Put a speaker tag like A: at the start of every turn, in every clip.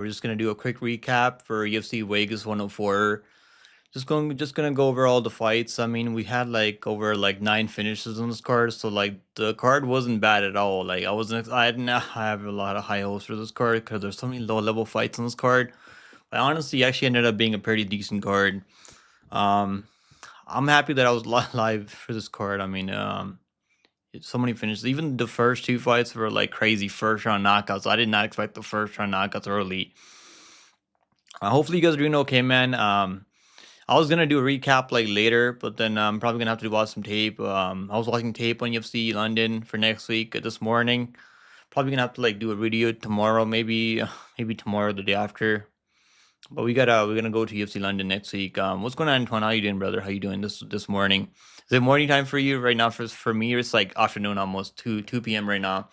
A: We're just gonna do a quick recap for UFC Vegas 104. Just gonna go over all the fights. I mean, we had like over like 9 finishes on this card, so like the card wasn't bad at all. Like I didn't have a lot of high hopes for this card because there's so many low level fights on this card. But honestly, actually ended up being a pretty decent card. Um, I'm happy that I was live for this card. I mean, so many finishes. Even the first two fights were like crazy first round knockouts. I did not expect the first round knockouts early. Hopefully you guys are doing okay, man. I was gonna do a recap like later, but then I'm probably gonna have to watch some tape. I was watching tape on UFC London for next week this morning. Probably gonna have to like do a video tomorrow, maybe maybe tomorrow, the day after. But we're gonna go to UFC London next week. What's going on, Antoine? How you doing, brother? How you doing this morning? Is it morning time for you right now? For me, it's like afternoon, almost 2 p.m. right now.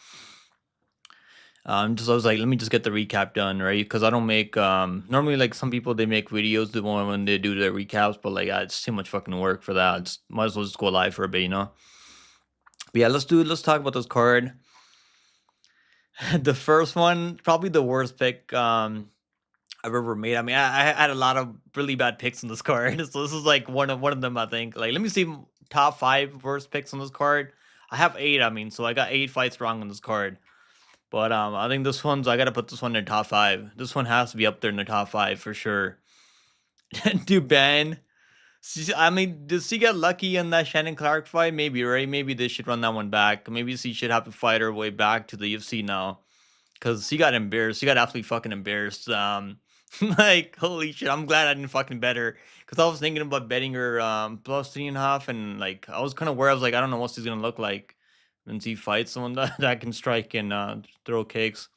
A: Just I was like, let me just get the recap done, right? Because I don't make normally like some people they make videos the one when they do their recaps, but like it's too much fucking work for that. Just might as well just go live for a bit. But yeah, let's talk about this card. The first one, probably the worst pick I've ever made. I mean, I had a lot of really bad picks on this card, so this is like one of them. I think. Like, let me see top five worst picks on this card. I have eight. I mean, so I got 8 fights wrong on this card. But I think I gotta put this one in the top five. This one has to be up there in the top five for sure. Duban. I mean, does he get lucky in that Shannon Clark fight? Maybe, right? Maybe they should run that one back. Maybe she should have to fight her way back to the UFC now. Cause he got embarrassed. He got absolutely fucking embarrassed. Like holy shit. I'm glad I didn't fucking bet her. Cause I was thinking about betting her plus 3.5, and like I was kind of worried. I was like, I don't know what she's gonna look like when she fights someone that can strike and throw kicks.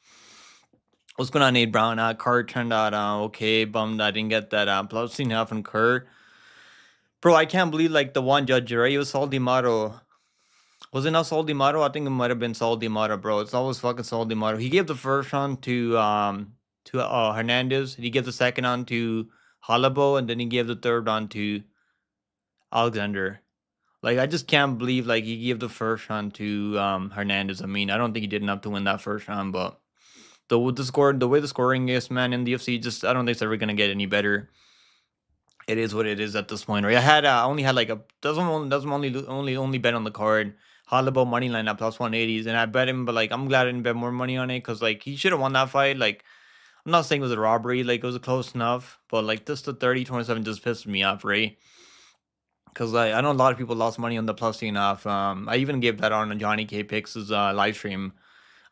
A: What's going on, Nate Brown? Card turned out okay. Bummed I didn't get that plus 3.5 from Kerr. Bro, I can't believe like the one judge, right? It was Saul D'Amato. Was it not Saul D'Amato? I think it might have been Saul D'Amato, bro. It's always fucking Saul D'Amato. He gave the first round to Hernandez. He gave the second round to Halabo, and then he gave the third round to Alexander. Like I just can't believe like he gave the first round to Hernandez. I mean, I don't think he did enough to win that first round, but the way the scoring is, man, in the UFC, just I don't think it's ever gonna get any better. It is what it is at this point, right? I only had like a doesn't only bet on the card. Holloway money line at plus 180s, and I bet him, but like I'm glad I didn't bet more money on it because like he should have won that fight. Like I'm not saying it was a robbery, like it was close enough, but like this the 30-27 just pissed me off, right? Because like I know a lot of people lost money on the plus 3.5. I even gave that on Johnny K Picks' live stream.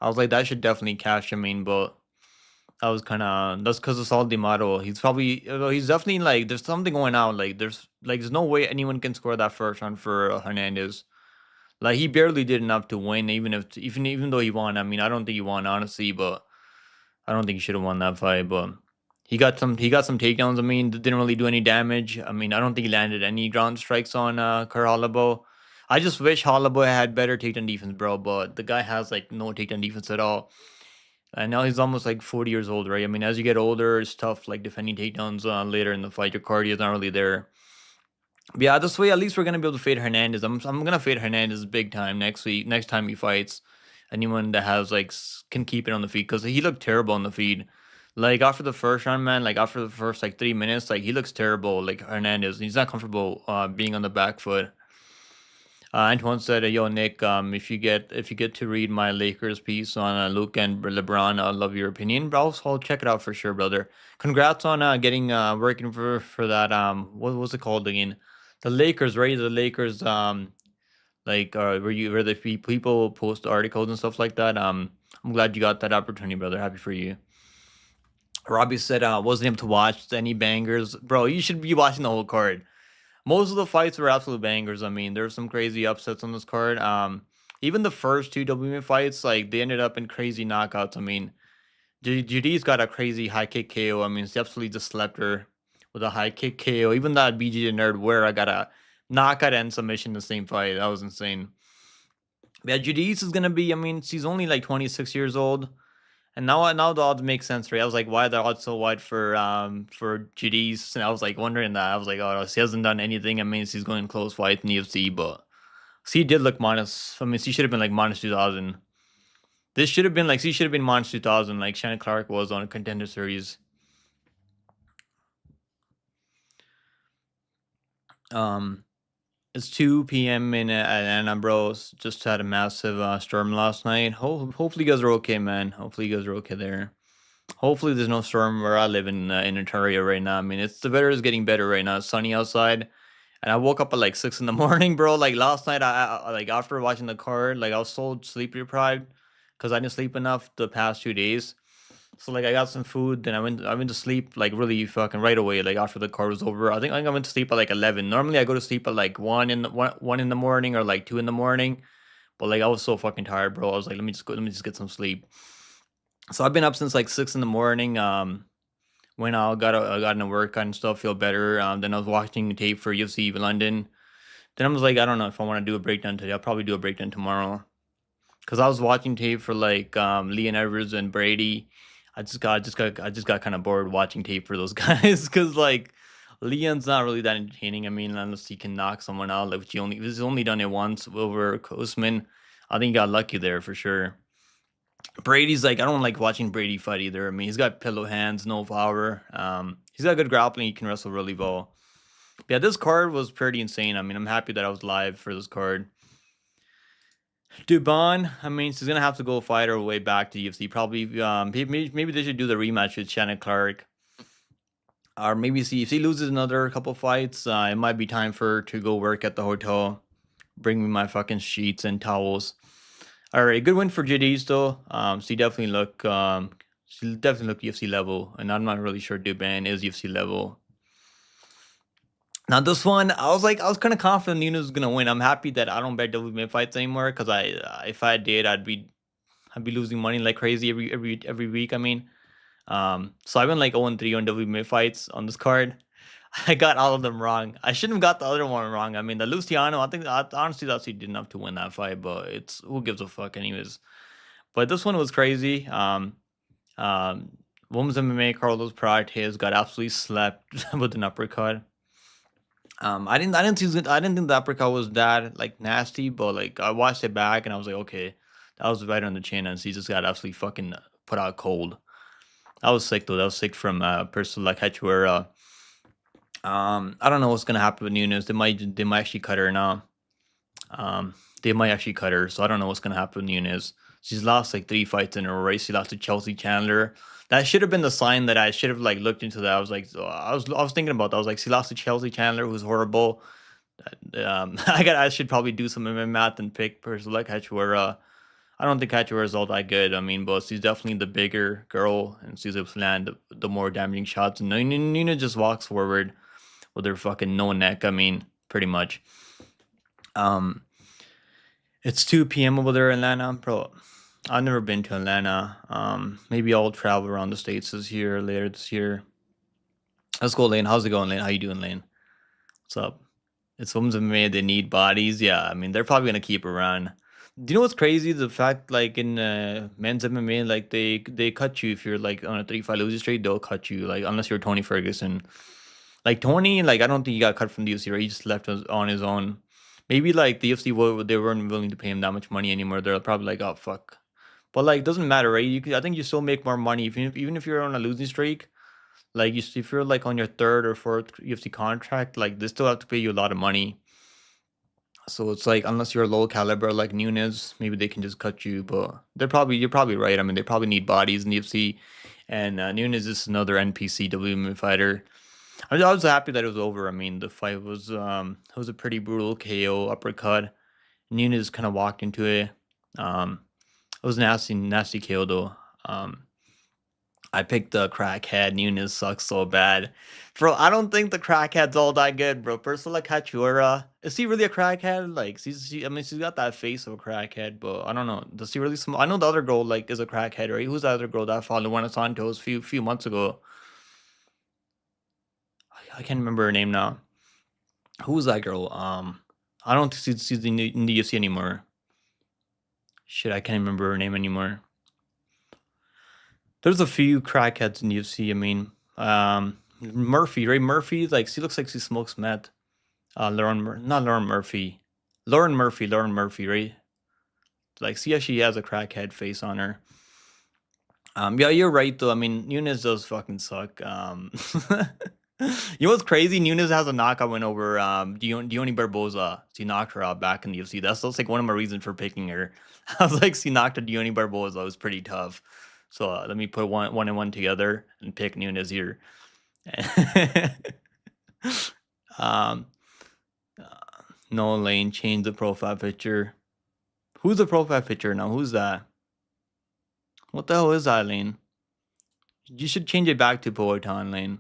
A: I was like that should definitely cash. I mean, but I was kinda that's because of Saul D'Amato. He's definitely like there's something going on. There's no way anyone can score that first round for Hernandez. Like he barely did enough to win, even though he won. I mean, I don't think he won honestly, but I don't think he should have won that fight. But he got some takedowns. I mean, didn't really do any damage. I mean, I don't think he landed any ground strikes on Kerr Holloway. I just wish Holloway had better takedown defense, bro. But the guy has like no takedown defense at all. And now he's almost like 40 years old, right? I mean, as you get older, it's tough like defending takedowns later in the fight. Your cardio is not really there. But yeah, this way at least we're gonna be able to fade Hernandez. I'm gonna fade Hernandez big time next week. Next time he fights anyone that has like can keep it on the feet because he looked terrible on the feet. Like after the first round, man. Like after the first like 3 minutes, like he looks terrible. Like Hernandez, he's not comfortable being on the back foot. Antoine said, "Yo, Nick, if you get to read my Lakers piece on Luke and LeBron, I'll love your opinion. But I'll check it out for sure, brother. Congrats on getting working for that. What was it called again? The Lakers, right? The Lakers. Like where the people post articles and stuff like that. I'm glad you got that opportunity, brother. Happy for you." Robbie said, "Wasn't able to watch any bangers, bro. You should be watching the whole card." Most of the fights were absolute bangers. I mean, there's some crazy upsets on this card. Even the first two WM fights, like they ended up in crazy knockouts. I mean, Judy's got a crazy high kick KO. I mean, she absolutely just slept her with a high kick KO. Even that BG nerd where I got a knockout and submission in the same fight. That was insane. Yeah, Judy's is gonna be. I mean, she's only like 26 years old. And now the odds make sense, right? I was like, why are the odds so wide for GDs? And I was like wondering that. I was like, oh, she hasn't done anything. I mean, she's going close fight in UFC, but she did look minus. I mean, she should have been like minus 2,000. This should have been like, she should have been March 2000, like Shannon Clark was on a Contender Series. It's 2 p.m. in Atlanta, bros. Just had a massive storm last night. Hopefully you guys are okay, man. Hopefully you guys are okay there. Hopefully there's no storm where I live in Ontario right now. I mean, the weather is getting better right now. It's sunny outside, and I woke up at like 6 in the morning, bro. Like last night, like after watching the card, like I was so sleep deprived because I didn't sleep enough the past 2 days. So like I got some food, then I went to sleep like really fucking right away. Like after the card was over, I think I went to sleep at like 11. Normally I go to sleep at like one in the morning or like 2 in the morning. But like I was so fucking tired, bro. I was like, let me just get some sleep. So I've been up since like 6 in the morning. When I got into work and stuff, feel better. Then I was watching tape for UFC London. Then I was like, I don't know if I want to do a breakdown today. I'll probably do a breakdown tomorrow. Cause I was watching tape for like Leon Edwards and Brady. I just got kind of bored watching tape for those guys. Cause like Leon's not really that entertaining. I mean, unless he can knock someone out, like he's only done it once over Usman. I think he got lucky there for sure. Brady's like, I don't like watching Brady fight either. I mean, he's got pillow hands, no power. He's got good grappling. He can wrestle really well. But yeah, this card was pretty insane. I mean, I'm happy that I was live for this card. Dubon, I mean, she's gonna have to go fight her way back to UFC. Probably, maybe they should do the rematch with Shannon Clark, or maybe see if she loses another couple fights. It might be time for her to go work at the hotel. Bring me my fucking sheets and towels. All right, good win for JD's though. She definitely look UFC level, and I'm not really sure Dubon is UFC level. Now this one, I was kind of confident Nina was gonna win. I'm happy that I don't bet WMA fights anymore because if I did, I'd be losing money like crazy every week. I mean, so I went like 0-3 on WMA fights on this card. I got all of them wrong. I shouldn't have got the other one wrong. I mean, the Luciano, I honestly thought he did enough to win that fight, but it's who gives a fuck anyways. But this one was crazy. Women's MMA, Carlos Prates got absolutely slapped with an uppercut. I didn't think the uppercut was that like nasty, but like I watched it back and I was like, okay, that was right on the chin, and she just got absolutely fucking put out cold. That was sick though. That was sick from a person like Cachoeira. I don't know what's gonna happen with Nunes. They might actually cut her now. They might actually cut her, so I don't know what's gonna happen with Nunes. She's lost like 3 fights in a row. Right? She lost to Chelsea Chandler. That should have been the sign that I should have like looked into that. I was like, I was thinking about that. I was like, she lost to Chelsea Chandler, who's horrible. I should probably do some MMA math and pick person like Cachoeira. I don't think Cachoeira is all that good. I mean, but she's definitely the bigger girl, and she's able to land the more damaging shots. And Nina just walks forward with her fucking no neck. I mean, pretty much. Um, it's 2 p.m. over there in Atlanta, bro. I've never been to Atlanta. Maybe I'll travel around the states later this year. Let's go, Lane. How's it going, Lane? How you doing, Lane? What's up? It's women's MMA. They need bodies. Yeah, I mean, they're probably gonna keep around. Do you know what's crazy? The fact, like in men's MMA, like they cut you if you're like on a 3-5 losing streak. They'll cut you, like unless you're Tony Ferguson. Like Tony, like I don't think he got cut from the UFC. Right? He just left on his own. Maybe like the UFC they weren't willing to pay him that much money anymore. They're probably like, oh fuck. But like, doesn't matter, right? I think you still make more money even if you're on a losing streak. Like if you're like on your third or fourth UFC contract, like they still have to pay you a lot of money. So it's like unless you're low caliber like Nunes, maybe they can just cut you. But you're probably right. I mean, they probably need bodies in the UFC, and Nunes is another NPC WMA fighter. I was happy that it was over. I mean, the fight was it was a pretty brutal KO uppercut. Nunes kind of walked into it. It was nasty KO though. I picked the crackhead. Nunes sucks so bad. Bro, I don't think the crackhead's all that good, bro. Person like Cachoeira, is he really a crackhead? Like, I mean, she's got that face of a crackhead, but I don't know. Does she really I know the other girl, like, is a crackhead, right? Who's the other girl that fought Luana Santos few months ago? I can't remember her name now. Who was that girl? I don't think she's in the UFC anymore. Shit, I can't remember her name anymore. There's a few crackheads in UFC. I mean, Murphy, right? Murphy, like she looks like she smokes meth. Not Lauren Murphy. Lauren Murphy, right? Like, see how she has a crackhead face on her. Yeah, you're right though. I mean, Nunes does fucking suck. You know what's crazy? Nunes has a knockout win over Diony Barboza. She knocked her out back in the UFC. That's like one of my reasons for picking her. I was like, she knocked out Diony Barboza. It was pretty tough. So let me put one and one together and pick Nunes here. um, no Lane, change the profile picture. Who's the profile picture now? Who's that? What the hell is that, Lane? You should change it back to Poetan, Lane.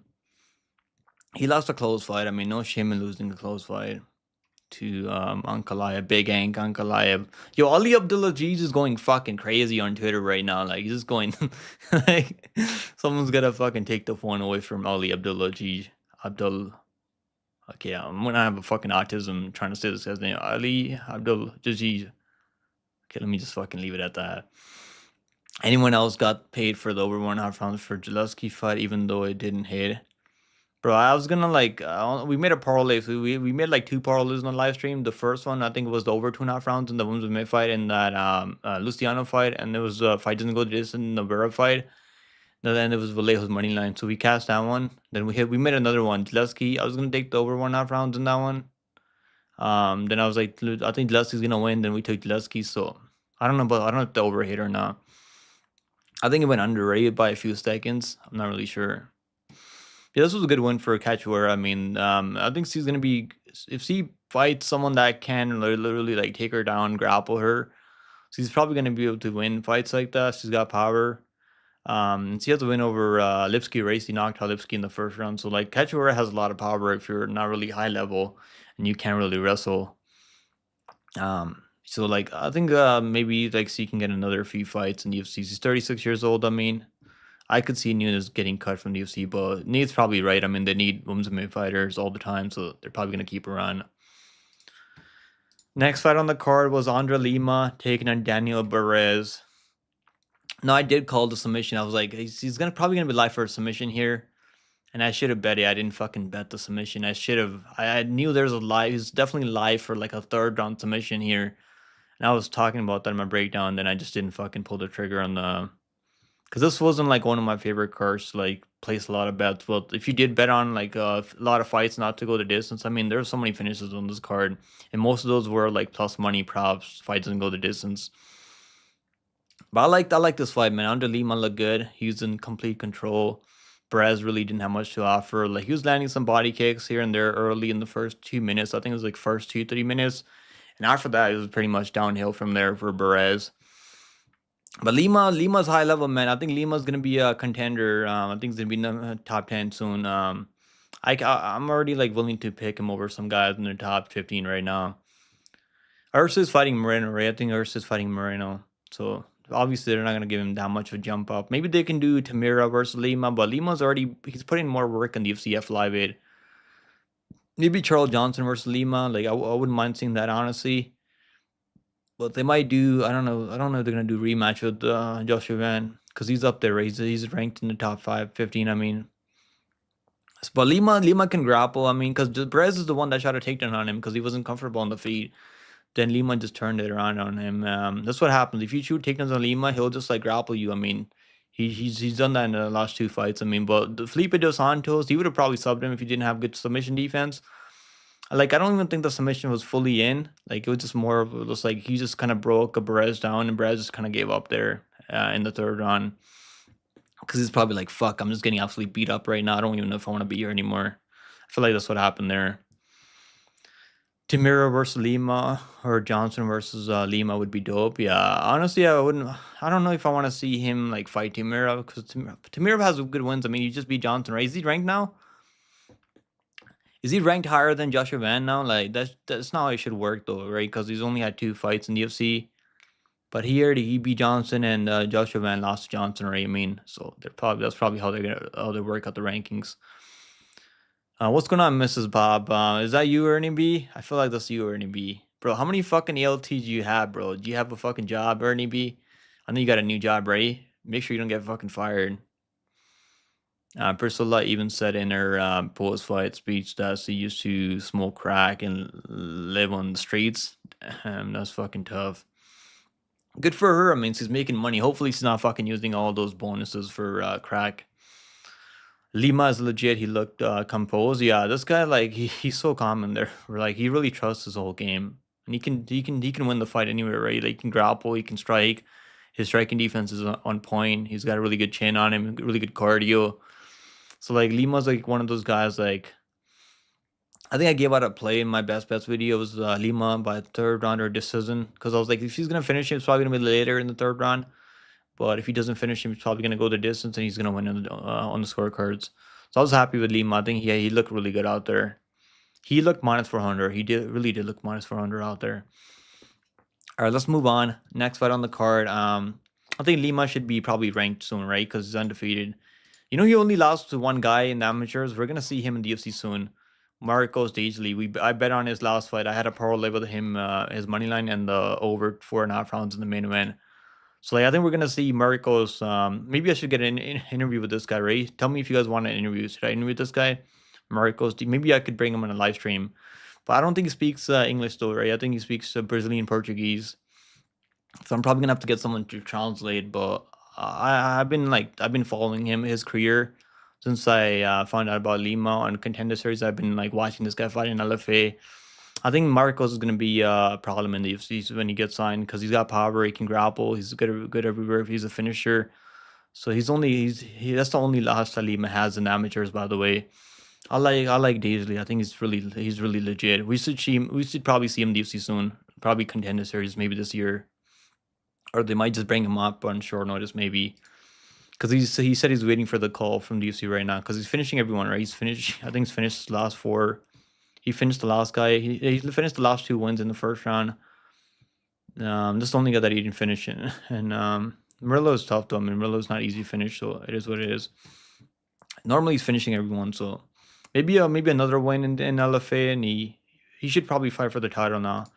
A: He lost a close fight. I mean, no shame in losing a close fight to Ankalaev, Big Ank Ankalaev. Yo, Ali Abdulaziz is going fucking crazy on Twitter right now. Like, he's just going like someone's gonna fucking take the phone away from Ali Abdulaziz. Okay, I'm gonna have a fucking autism trying to say this guy's name. Ali Abdulaziz. Okay, let me just fucking leave it at that. Anyone else got paid for the over 1.5 rounds for Jalewski fight, even though it didn't hit? Bro, I was gonna like we made a parlay. So we made like 2 parlays on the live stream. The first one I think it was the over 2.5 rounds in the women's mid fight and that Luciano fight, and it was fight doesn't go to this in the Vera fight. Then it was Vallejo's money line. So we cast that one. Then we made another one. Jalewski, I was gonna take the over 1.5 rounds in that one. Then I was like, I think Jalewski's gonna win. Then we took Jalewski. So I don't know if the over hit or not. I think it went underrated by a few seconds. I'm not really sure. Yeah, this was a good win for Cachoeira. I mean, I think she's gonna be if she fights someone that can literally like take her down, grapple her, she's probably gonna be able to win fights like that. She's got power. She has a win over Lipsky Race. He knocked out Lipsky in the first round. So like Cachoeira has a lot of power if you're not really high level and you can't really wrestle. So like I think maybe like she can get another few fights in the UFC. She's 36 years old. I mean, I could see Nunes getting cut from the UFC, but Nate's probably right. I mean, they need women's mid fighters all the time, so they're probably going to keep her on. Next fight on the card was Andre Lima taking on Daniel Perez. No, I did call the submission. I was like, he's probably gonna be live for a submission here, and I should have bet it. I didn't fucking bet the submission. I should have. I knew there's a live. He's definitely live for like a 3rd round submission here, and I was talking about that in my breakdown. Then I just didn't fucking pull the trigger on the. Because this wasn't like one of my favorite cards to like place a lot of bets. Well, if you did bet on like a lot of fights not to go the distance, I mean, there's so many finishes on this card, and most of those were like plus money props. Fight doesn't go the distance. But I like this fight, man. Andre Lima looked good. He was in complete control. Perez really didn't have much to offer. Like he was landing some body kicks here and there early in the first 2 minutes. I think it was like first 2-3 minutes, and after that, it was pretty much downhill from there for Perez. But Lima's high level, man. I think Lima's gonna be a contender. I think he's gonna be in the top 10 soon. I'm already like willing to pick him over some guys in the top 15 right now. Ursa's fighting Moreno, right? I think Ursa's fighting Moreno. So obviously they're not gonna give him that much of a jump up. Maybe they can do Tamira versus Lima, but he's putting more work in the FCF live aid. Maybe Charles Johnson versus Lima. Like I wouldn't mind seeing that honestly. But they might do. I don't know. I don't know if they're gonna do rematch with Joshua Van because he's up there. Right? He's ranked in the top 15. I mean, but Lima can grapple. I mean, because Perez is the one that shot a takedown on him because he wasn't comfortable on the feet. Then Lima just turned it around on him. That's what happens if you shoot takedowns on Lima. He'll just like grapple you. I mean, he's done that in the last 2 fights. I mean, but Felipe Dos Santos, he would have probably subbed him if he didn't have good submission defense. Like, I don't even think the submission was fully in. Like, it was just more of just like he just kind of broke a Perez down, and Perez just kind of gave up there in the 3rd round. Because he's probably like, fuck, I'm just getting absolutely beat up right now. I don't even know if I want to be here anymore. I feel like that's what happened there. Tamira versus Lima or Johnson versus Lima would be dope. Yeah, honestly, I don't know if I want to see him like fight Tamira because Tamira has good wins. I mean, you just beat Johnson, right? Is he ranked now? Is he ranked higher than Joshua Van now? Like that's not how it should work though, right? Because he's only had 2 fights in the UFC, but he beat Johnson and Joshua Van lost to Johnson, right? I mean, so that's probably how they work out the rankings. What's going on, Mrs. Bob? Is that you, Ernie B? I feel like that's you, Ernie B. Bro, how many fucking ELTs do you have, bro? Do you have a fucking job, Ernie B? I know you got a new job, right? Make sure you don't get fucking fired. Priscilla even said in her post-fight speech that she used to smoke crack and live on the streets. That's fucking tough. Good for her. I mean, she's making money. Hopefully, she's not fucking using all those bonuses for crack. Lima is legit. He looked composed. Yeah, this guy like he's so calm in there. Like he really trusts his whole game, and he can win the fight anywhere, right? Like he can grapple, he can strike. His striking defense is on point. He's got a really good chin on him, really good cardio. So like Lima's like one of those guys. Like I think I gave out a play in my best bets video. It was Lima by third round or decision because I was like, if he's gonna finish him, it's probably gonna be later in the third round. But if he doesn't finish him, he's probably going to go the distance and he's going to win on the scorecards. So I was happy with Lima. I think he looked really good out there. He looked minus 400. He really did look minus 400 out there. All right, let's move on. Next fight on the card. I think Lima should be probably ranked soon, right? Because he's undefeated. You know, he only lost to one guy in the amateurs. We're gonna see him in the UFC soon. Marcos Daisley. I bet on his last fight. I had a parlay with him, his money line and the over 4.5 rounds in the main event. So like, I think we're gonna see Marcos. Maybe I should get an interview with this guy, right? Tell me if you guys want an interview. Should I interview this guy, Marcos? Maybe I could bring him on a live stream. But I don't think he speaks English though, right? I think he speaks Brazilian Portuguese. So I'm probably gonna have to get someone to translate. But I've been following his career since I found out about Lima on Contender Series. I've been like watching this guy fight in LFA. I think Marcos is going to be a problem in the UFC when he gets signed because he's got power. He can grapple. He's good everywhere. He's a finisher. So that's the only loss that Lima has in amateurs. By the way, I like Daisley. I think he's really legit. We should probably see him in the UFC soon. Probably Contender Series maybe this year, or they might just bring him up on short notice maybe. Because he said he's waiting for the call from the UFC right now because he's finishing everyone, right? He's finished. I think he's finished his last four. He finished the last guy. He finished the last two wins in the first round. This is the only guy that he didn't finish in. And Murillo is tough though. I mean, Murillo's not easy to finish, so it is what it is. Normally he's finishing everyone, so maybe another win in LFA, and he should probably fight for the title now.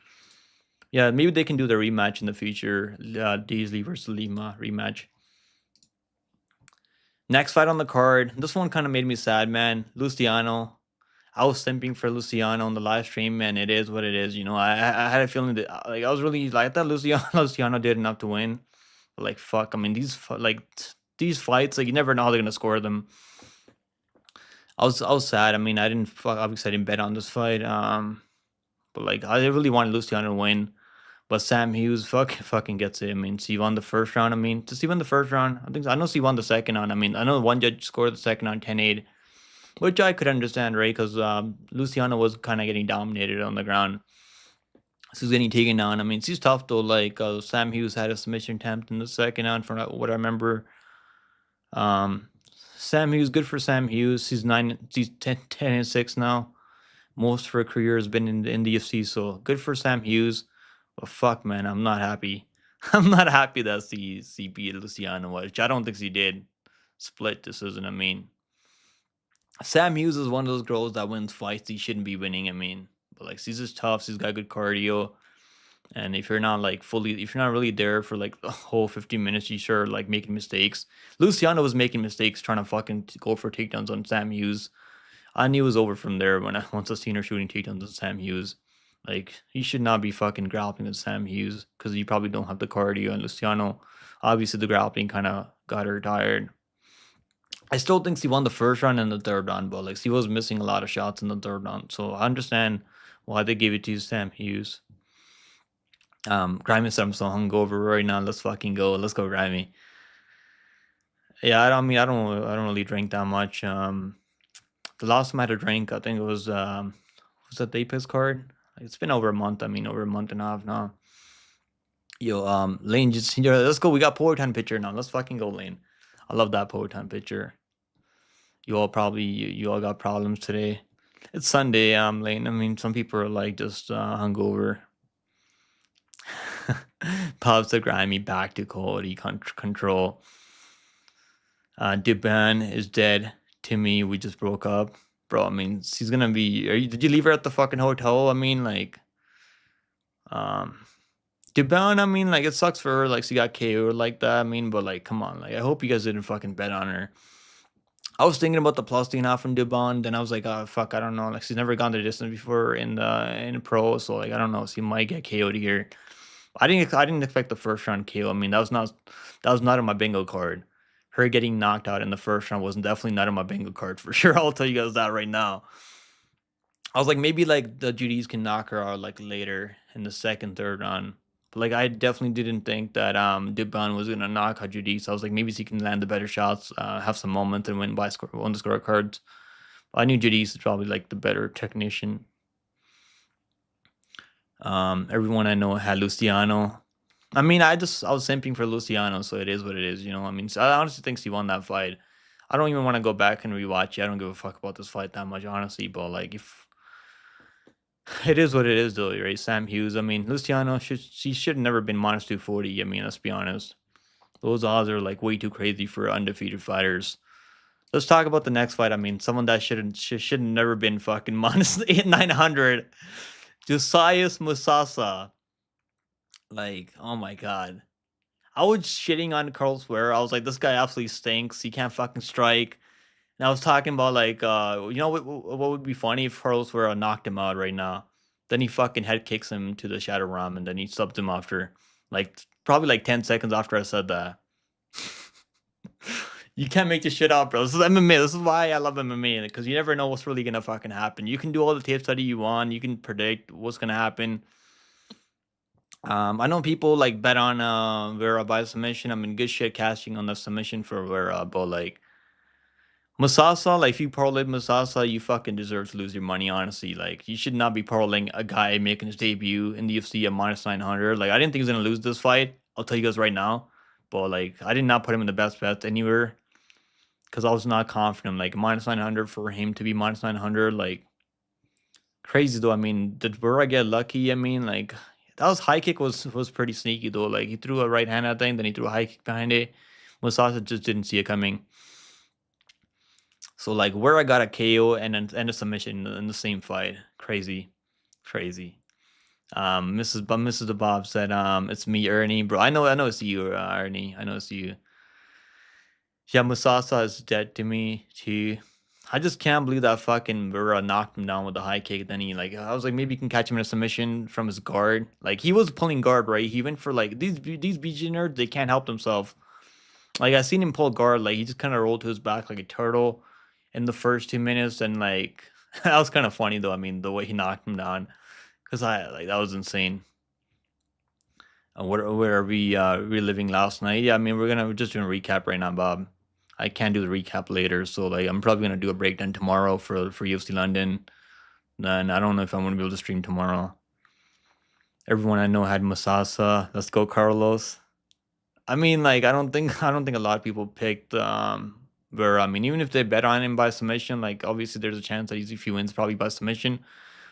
A: Yeah, maybe they can do the rematch in the future. Daisley versus Lima rematch. Next fight on the card. This one kind of made me sad, man. Luciano. I was simping for Luciano on the live stream, and it is what it is. You know, I had a feeling that like I was really like I thought Luciano did enough to win, but like fuck, I mean these fights like you never know how they're gonna score them. I was sad. I mean obviously I didn't bet on this fight. But like I really wanted Luciano to win, but Sam Hughes fucking gets it. I mean, so he won the first round. I mean, to see won the first round, I know he won the second round. I mean, I know one judge scored the second round 10-8. Which I could understand, right? Because Luciano was kind of getting dominated on the ground. So he's getting taken down. I mean, he's tough though. Like Sam Hughes had a submission attempt in the second round, from what I remember. Um, Sam Hughes, good for Sam Hughes. He's 10-6 now. Most of her career has been in the UFC, so good for Sam Hughes. But fuck, man, I'm not happy. I'm not happy that he beat Luciano, which I don't think he did. Split decision. I mean, Sam Hughes is one of those girls that wins fights he shouldn't be winning. I mean, but like she's just tough. She's got good cardio, and if you're not really there for like the whole 15 minutes, you sure like making mistakes. Luciano was making mistakes trying to fucking go for takedowns on Sam Hughes. I knew it was over from there once I seen her shooting takedowns on Sam Hughes. Like he should not be fucking grappling with Sam Hughes because you probably don't have the cardio. And Luciano, obviously, the grappling kind of got her tired. I still think she won the first round and the third round, but like she was missing a lot of shots in the third round. So I understand why they gave it to Sam Hughes. Grimy said I'm so hungover right now. Let's fucking go. Let's go, Grimy. Yeah, I don't really drink that much. The last time I had a drink, I think it was that the Apex card. It's been over a month. I mean, over a month and a half now. Yo, Lane, let's go. We got Powertime picture now. Let's fucking go, Lane. I love that Powertime picture. You all got problems today. It's Sunday, Lane. I mean, some people are like just hungover. Pops the Grimy back to quality control. Diban is dead. Timmy, we just broke up. Bro, I mean, she's gonna be. Did you leave her at the fucking hotel? I mean, like, Diban, I mean, like, it sucks for her. Like, she got KO'd like that. I mean, but like, come on. Like, I hope you guys didn't fucking bet on her. I was thinking about the plus 3.5 from Dubon. Then I was like, oh fuck, I don't know. Like she's never gone the distance before in pro, so like I don't know. She might get KO'd here. I didn't expect the first round KO. I mean, that was not on my bingo card. Her getting knocked out in the first round was definitely not on my bingo card for sure. I'll tell you guys that right now. I was like, maybe like the Judy's can knock her out like later in the second, third round. But like I definitely didn't think that Dubon was gonna knock out Judy. So I was like, maybe she can land the better shots, have some moment and win the scorecards. I knew Judy's is probably like the better technician. Everyone I know had Luciano. I mean, I was simping for Luciano, so it is what it is, you know. I mean, so I honestly think he won that fight. I don't even want to go back and rewatch it. I don't give a fuck about this fight that much, honestly. But like, if it is what it is, though, right? Sam Hughes. I mean, Luciano should have never been minus 240. I mean, let's be honest. Those odds are like way too crazy for undefeated fighters. Let's talk about the next fight. I mean, someone that should have never been fucking minus 900. Josias Musasa. Like, oh my god. I was shitting on Carl Swear. I was like, this guy absolutely stinks. He can't fucking strike. And I was talking about like, what would be funny if Carlos Swear knocked him out right now? Then he fucking head kicks him to the Shadow Ram, and then he subs him after, like probably like 10 seconds after I said that. You can't make this shit up, bro. This is MMA. This is why I love MMA, because you never know what's really gonna fucking happen. You can do all the tape study you want. You can predict what's gonna happen. I know people like bet on Vera by submission. I mean, good shit cashing on the submission for Vera, but like Masasa, like if you parlayed Masasa, you fucking deserve to lose your money. Honestly, like you should not be parlaying a guy making his debut in the UFC at minus 900. Like I didn't think he was gonna lose this fight. I'll tell you guys right now, but like I did not put him in the best bets anywhere because I was not confident. Like minus 900 for him to be minus 900, like crazy though. I mean, did Vera get lucky? I mean, like that was high kick was pretty sneaky though. Like he threw a right hand at thing, then he threw a high kick behind it. Masasa just didn't see it coming. So like where I got a KO and a submission in the same fight, crazy, crazy. Mrs. The Bob said, it's me, Ernie, bro. I know it's you, Ernie. I know it's you. Yeah, Musasa is dead to me too. I just can't believe that fucking Vera knocked him down with the high kick. Then he like, I was like, maybe he can catch him in a submission from his guard. Like he was pulling guard, right? He went for like these BG nerds. They can't help themselves. Like I seen him pull guard. Like he just kind of rolled to his back like a turtle in the first 2 minutes, and like that was kind of funny though. I mean, the way he knocked him down, because I like that was insane. What are we reliving last night? Yeah, I mean we're just doing a recap right now, Bob. I can't do the recap later, so like I'm probably gonna do a breakdown tomorrow for UFC London. Then I don't know if I'm gonna be able to stream tomorrow. Everyone I know had Masasa. Let's go, Carlos. I mean, like I don't think a lot of people picked Vera. I mean, even if they bet on him by submission, like obviously there's a chance that if he wins, probably by submission.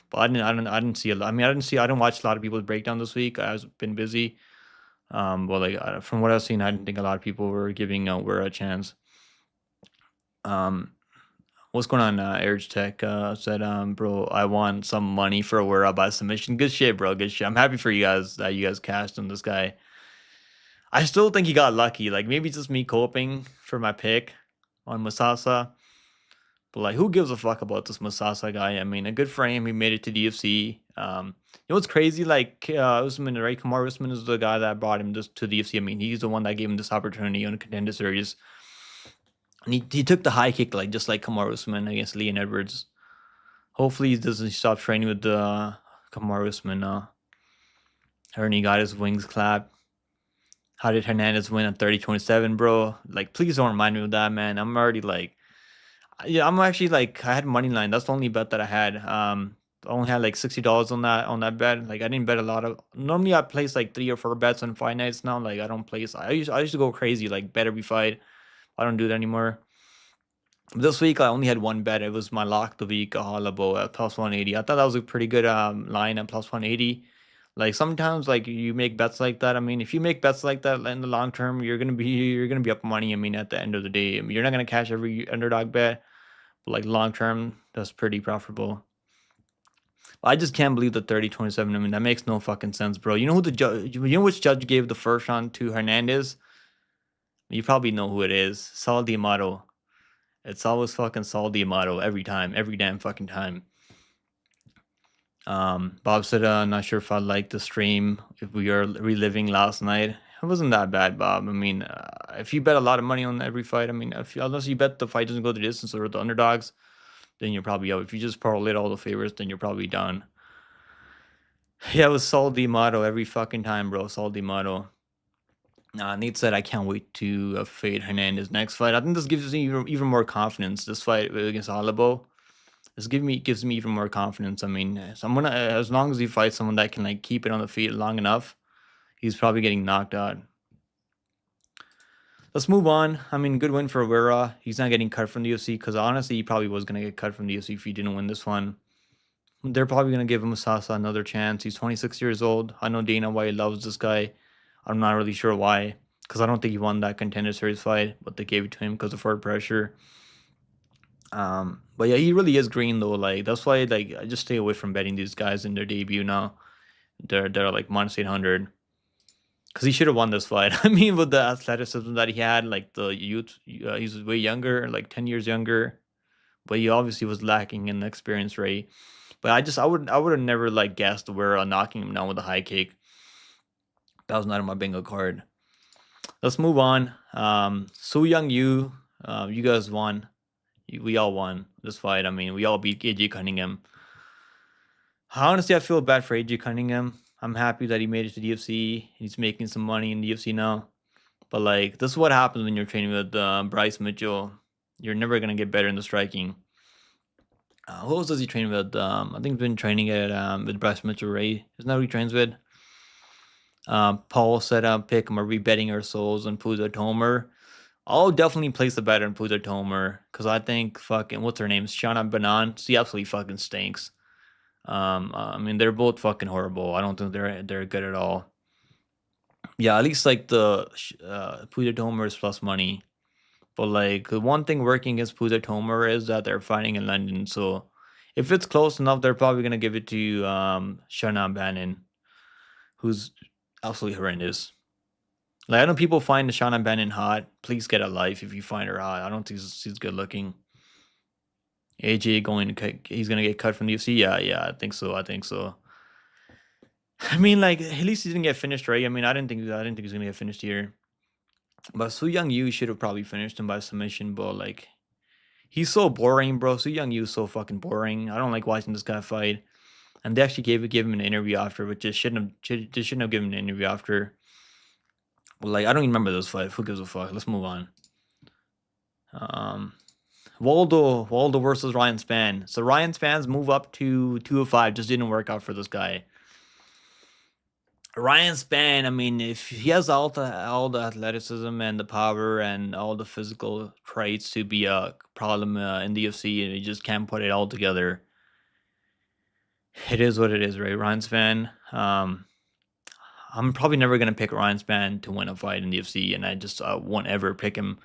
A: But I didn't see a lot. I mean, I didn't watch a lot of people's breakdown this week. I've been busy. But like from what I've seen, I didn't think a lot of people were giving Vera a chance. Um, what's going on? Urge Tech said, bro, I want some money for a Vera by submission. Good shit, bro. Good shit. I'm happy for you guys that you guys cashed on this guy. I still think he got lucky. Like maybe just me coping for my pick on Masasa. But like, who gives a fuck about this Masasa guy? I mean, a good for him. He made it to the UFC. You know what's crazy? Like Usman, right? Kamar Usman is the guy that brought him just to the UFC. I mean, he's the one that gave him this opportunity on a Contender Series. And he took the high kick like just like Kamar Usman against Leon Edwards. Hopefully he doesn't stop training with Kamar Usman. Ernie got his wings clapped. How did Hernandez win at 30-27, bro? Like, please don't remind me of that, man. I'm already like, yeah, I'm actually like, I had money line. That's the only bet that I had. I only had like $60 on that bet. Like, I didn't bet a lot of. Normally, I place like 3 or 4 bets on fight nights now. Like, I don't place. I used to go crazy, like bet every fight. I don't do that anymore. This week I only had one bet. It was my lock of the week, Halabo at plus 180. I thought that was a pretty good line at plus 180. Like sometimes like you make bets like that. I mean, if you make bets like that in the long term, you're gonna be up money. I mean, at the end of the day, I mean, you're not gonna cash every underdog bet, but like long term, that's pretty profitable. I just can't believe the 30-27. I mean, that makes no fucking sense, bro. You know who the judge? You know which judge gave the first round to Hernandez? You probably know who it is. Saul D'Amato. It's always fucking Saul D'Amato every time, every damn fucking time. Bob said, not sure if I like the stream if we are reliving last night. It wasn't that bad, Bob. I mean, if you bet a lot of money on every fight, I mean, unless you bet the fight doesn't go the distance or the underdogs, then you're probably out. If you just parlay all the favorites, then you're probably done. Yeah, it was Saul D'Amato every fucking time, bro. Saul D'Amato. Nate said, I can't wait to fade Hernandez next fight. I think this gives me even more confidence. This fight against Alabo. This gives me even more confidence. I mean, so I'm gonna as long as he fights someone that can like keep it on the feet long enough, he's probably getting knocked out. Let's move on. I mean, good win for Vera. He's not getting cut from the UFC because honestly, he probably was gonna get cut from the UFC if he didn't win this one. They're probably gonna give Musasa another chance. He's 26 years old. I know Dana White loves this guy. I'm not really sure why, because I don't think he won that Contender Series fight, but they gave it to him because of hard pressure. But yeah, he really is green though. Like that's why like I just stay away from betting these guys in their debut now. They're like -800 because he should have won this fight. I mean, with the athleticism that he had, like the youth, he's way younger, like 10 years younger, but he obviously was lacking in the experience rate. But I would have never like guessed where knocking him down with a high kick. That was not in my bingo card. Let's move on. Su Young Yu, you guys won. We all won this fight. I mean, we all beat AJ Cunningham. Honestly, I feel bad for AJ Cunningham. I'm happy that he made it to the UFC. He's making some money in the UFC now. But like, this is what happens when you're training with Bryce Mitchell. You're never gonna get better in the striking. Who else does he train with? I think he's been training at with Bryce Mitchell. Ray isn't that who he trains with? Paul said, "Pick him. Are we betting our souls on Puza Tomer?" I'll definitely place a bet on Puza Tomer because I think fucking what's her name, Shana Banan. She absolutely fucking stinks. I mean, they're both fucking horrible. I don't think they're good at all. Yeah, at least like the Puja Tomer is plus money. But like the one thing working against Puja Tomer is that they're fighting in London. So if it's close enough, they're probably gonna give it to Shannon Bannon, who's absolutely horrendous. Like I know people find Shannon Bannon hot. Please get a life if you find her hot. I don't think she's good looking. AJ he's gonna get cut from the UFC. Yeah, I think so. I think so. I mean, like at least he didn't get finished, right? I mean, I didn't think he was gonna get finished here. But Su Young Yu should have probably finished him by submission. But like, he's so boring, bro. Su Young Yu is so fucking boring. I don't like watching this guy fight. And they actually gave him an interview after, which just shouldn't have given him an interview after. Well, like I don't even remember this fight. Who gives a fuck? Let's move on. Waldo versus Ryan Spann. So Ryan Spann's move up to 205 just didn't work out for this guy. Ryan Spann, I mean, if he has all the athleticism and the power and all the physical traits to be a problem in the UFC, and he just can't put it all together, it is what it is, right? Ryan Spann. I'm probably never gonna pick Ryan Spann to win a fight in the UFC, and I just won't ever pick him.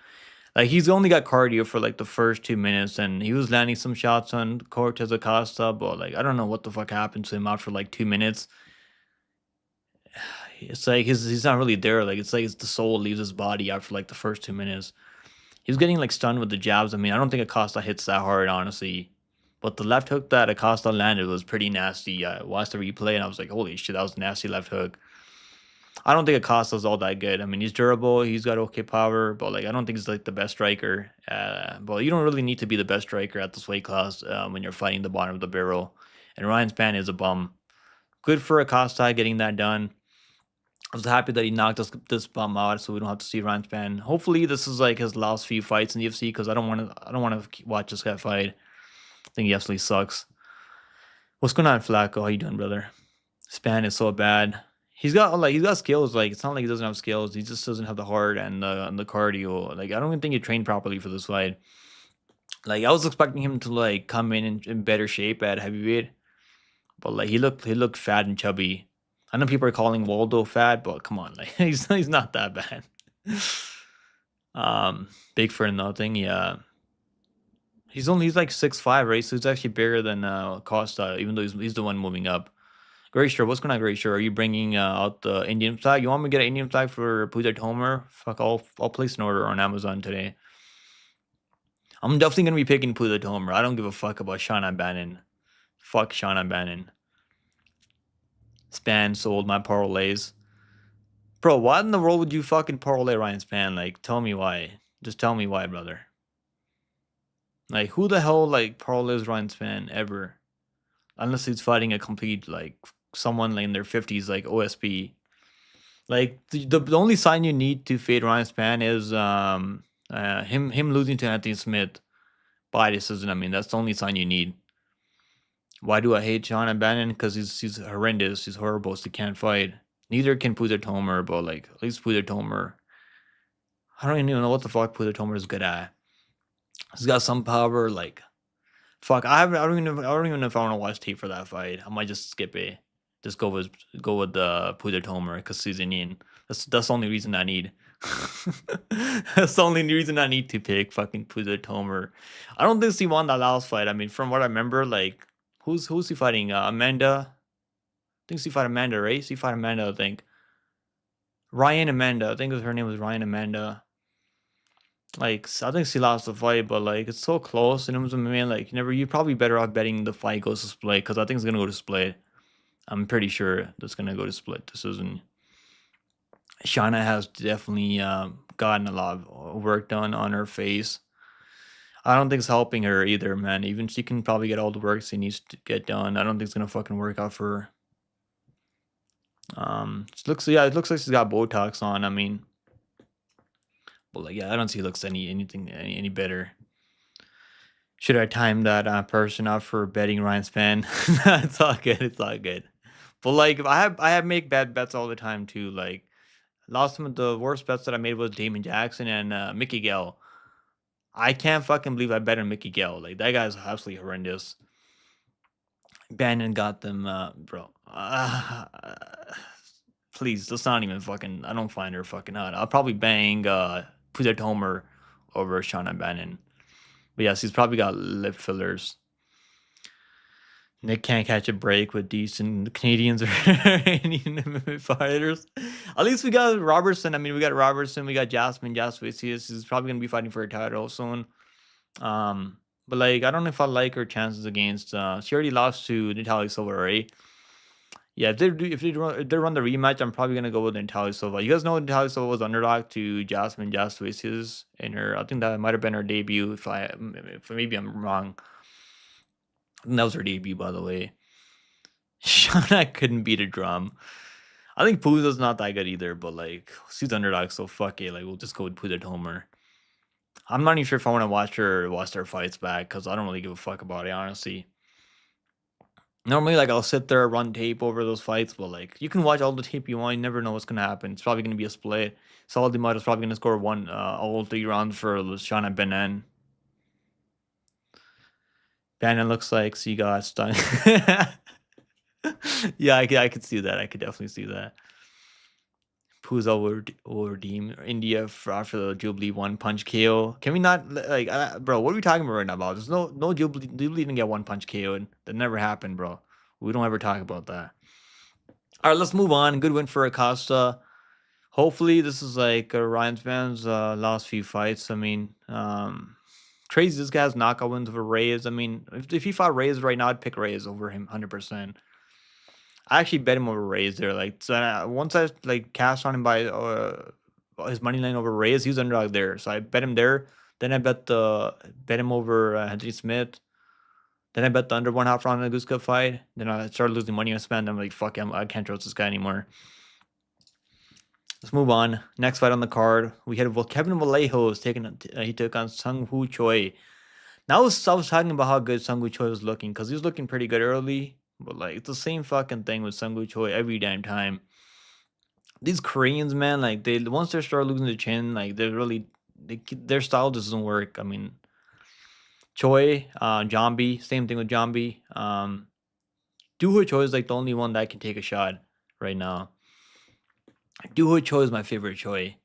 A: Like he's only got cardio for like the first 2 minutes, and he was landing some shots on Cortez Acosta, but like I don't know what the fuck happened to him after like 2 minutes. It's like he's not really there. Like it's like the soul leaves his body after like the first 2 minutes. He was getting like stunned with the jabs. I mean, I don't think Acosta hits that hard, honestly. But the left hook that Acosta landed was pretty nasty. I watched the replay and I was like, holy shit, that was a nasty left hook. I don't think Acosta's all that good. I mean, he's durable, he's got okay power, but like I don't think he's like the best striker. But you don't really need to be the best striker at this weight class when you're fighting the bottom of the barrel. And Ryan Spann is a bum. Good for Acosta getting that done. I was happy that he knocked this bum out, so we don't have to see Ryan Spann. Hopefully, this is like his last few fights in the UFC because I don't want to watch this guy fight. I think he absolutely sucks. What's going on, Flacco? How you doing, brother? Spann is so bad. He's got skills. Like it's not like he doesn't have skills. He just doesn't have the heart and the cardio. Like I don't even think he trained properly for this fight. Like I was expecting him to like come in better shape at heavyweight, but like he looked fat and chubby. I know people are calling Waldo fat, but come on, like he's not that bad. Big for nothing, yeah. He's like 6'5", right? So he's actually bigger than Costa, even though he's the one moving up. Great sure. What's going on, Great sure? Are you bringing out the Indian flag? You want me to get an Indian flag for Puja Tomer? Fuck, I'll place an order on Amazon today. I'm definitely gonna be picking Puja Tomer. I don't give a fuck about Shannon Bannon. Fuck Shannon Bannon. Span sold my parlays. Bro, why in the world would you fucking parlay Ryan Span? Like, tell me why. Just tell me why, brother. Like, who the hell like parlays Ryan Span ever? Unless he's fighting a complete like someone like in their 50s, like OSP. Like the only sign you need to fade Ryan Span is him losing to Anthony Smith by decision. I mean, that's the only sign you need. Why do I hate Sean Bannon? Because he's horrendous. He's horrible. So he can't fight. Neither can Puzer Tomer, but like at least Puzer Tomer. I don't even know what the fuck Puzer Tomer is good at. He's got some power. Like fuck, I don't even know if I want to watch tape for that fight. I might just skip it. Just go with the Puder Tomer because he's Indian. That's the only reason I need. That's the only reason I need to pick fucking Puder Tomer. I don't think he won that last fight. I mean, from what I remember, like who's he fighting? Amanda. I think he fought Amanda, right? He fought Amanda, I think. Ryan Amanda. I think her name was Ryan Amanda. Like I think she lost the fight, but like it's so close. And it was a man like you're probably better off betting the fight goes to split because I think it's gonna go to split. I'm pretty sure that's gonna go to split decision. Shauna has definitely gotten a lot of work done on her face. I don't think it's helping her either, man. Even she can probably get all the work she needs to get done. I don't think it's gonna fucking work out for her. It looks like she's got Botox on. I mean, but like I don't see it looks any better. Should I time that person up for betting Ryan Span? It's all good. It's all good. But like I have make bad bets all the time too. Like last time the worst bets that I made was Damon Jackson and Mickey Gale. I can't fucking believe I bet on Mickey Gale. Like that guy's absolutely horrendous. Bannon got them, bro. Please, that's not even fucking. I don't find her fucking hot. I'll probably bang Puget Homer over Shauna Bannon. But yes, he's probably got lip fillers. Nick can't catch a break with decent Canadians or Indian fighters. At least we got Robertson. I mean, we got Robertson. We got Jasmine. Jaswisius is probably gonna be fighting for a title soon. But like, I don't know if I like her chances against. She already lost to Natalia Silva, right? Yeah, if they run the rematch, I'm probably gonna go with Natalia Silva. You guys know Natalia Silva was underdog to Jasmine Jaswisius in her. I think that might have been her debut. If maybe I'm wrong. That was her debut, by the way. Shauna couldn't beat a drum. I think Puza's not that good either, but like she's underdog, so fuck it. Like we'll just go with Puza Homer. I'm not even sure if I want to watch their fights back because I don't really give a fuck about it, honestly. Normally, like I'll sit there run tape over those fights, but like you can watch all the tape you want. You never know what's gonna happen. It's probably gonna be a split. Saladimad is probably gonna score one all 3 rounds for Shauna Benin. Bannon looks like she got stung. Yeah, I could see that. I could definitely see that. Puza will redeem India after the Jubilee one punch KO. Can we not like, bro? What are we talking about right now? About there's no Jubilee didn't get one punch KO. And that never happened, bro. We don't ever talk about that. All right, let's move on. Good win for Acosta. Hopefully, this is like Ryan Span's last few fights. I mean, crazy. This guy's knockout wins over Reyes. I mean, if he fought Reyes right now, I'd pick Reyes over him 100%. I actually bet him over Reyes there. Like so once I like cashed on him by his money line over Reyes, he was underdog there. So I bet him there. Then I bet him over Anthony Smith. Then I bet the under 1/2 round in the Guska fight. Then I started losing money on Spend. I'm like, fuck him. I can't trust this guy anymore. Let's move on. Next fight on the card, we had Kevin Vallejo's he took on Sung Woo Choi. Now I was talking about how good Sung Woo Choi was looking because he was looking pretty good early, but like it's the same fucking thing with Sung Woo Choi every damn time. These Koreans, man, like they once they start losing the chin, like their style just doesn't work. I mean, Choi, Jambi, same thing with Jambi. Doo Choi is like the only one that can take a shot right now. Doo Choi is my favorite Choi.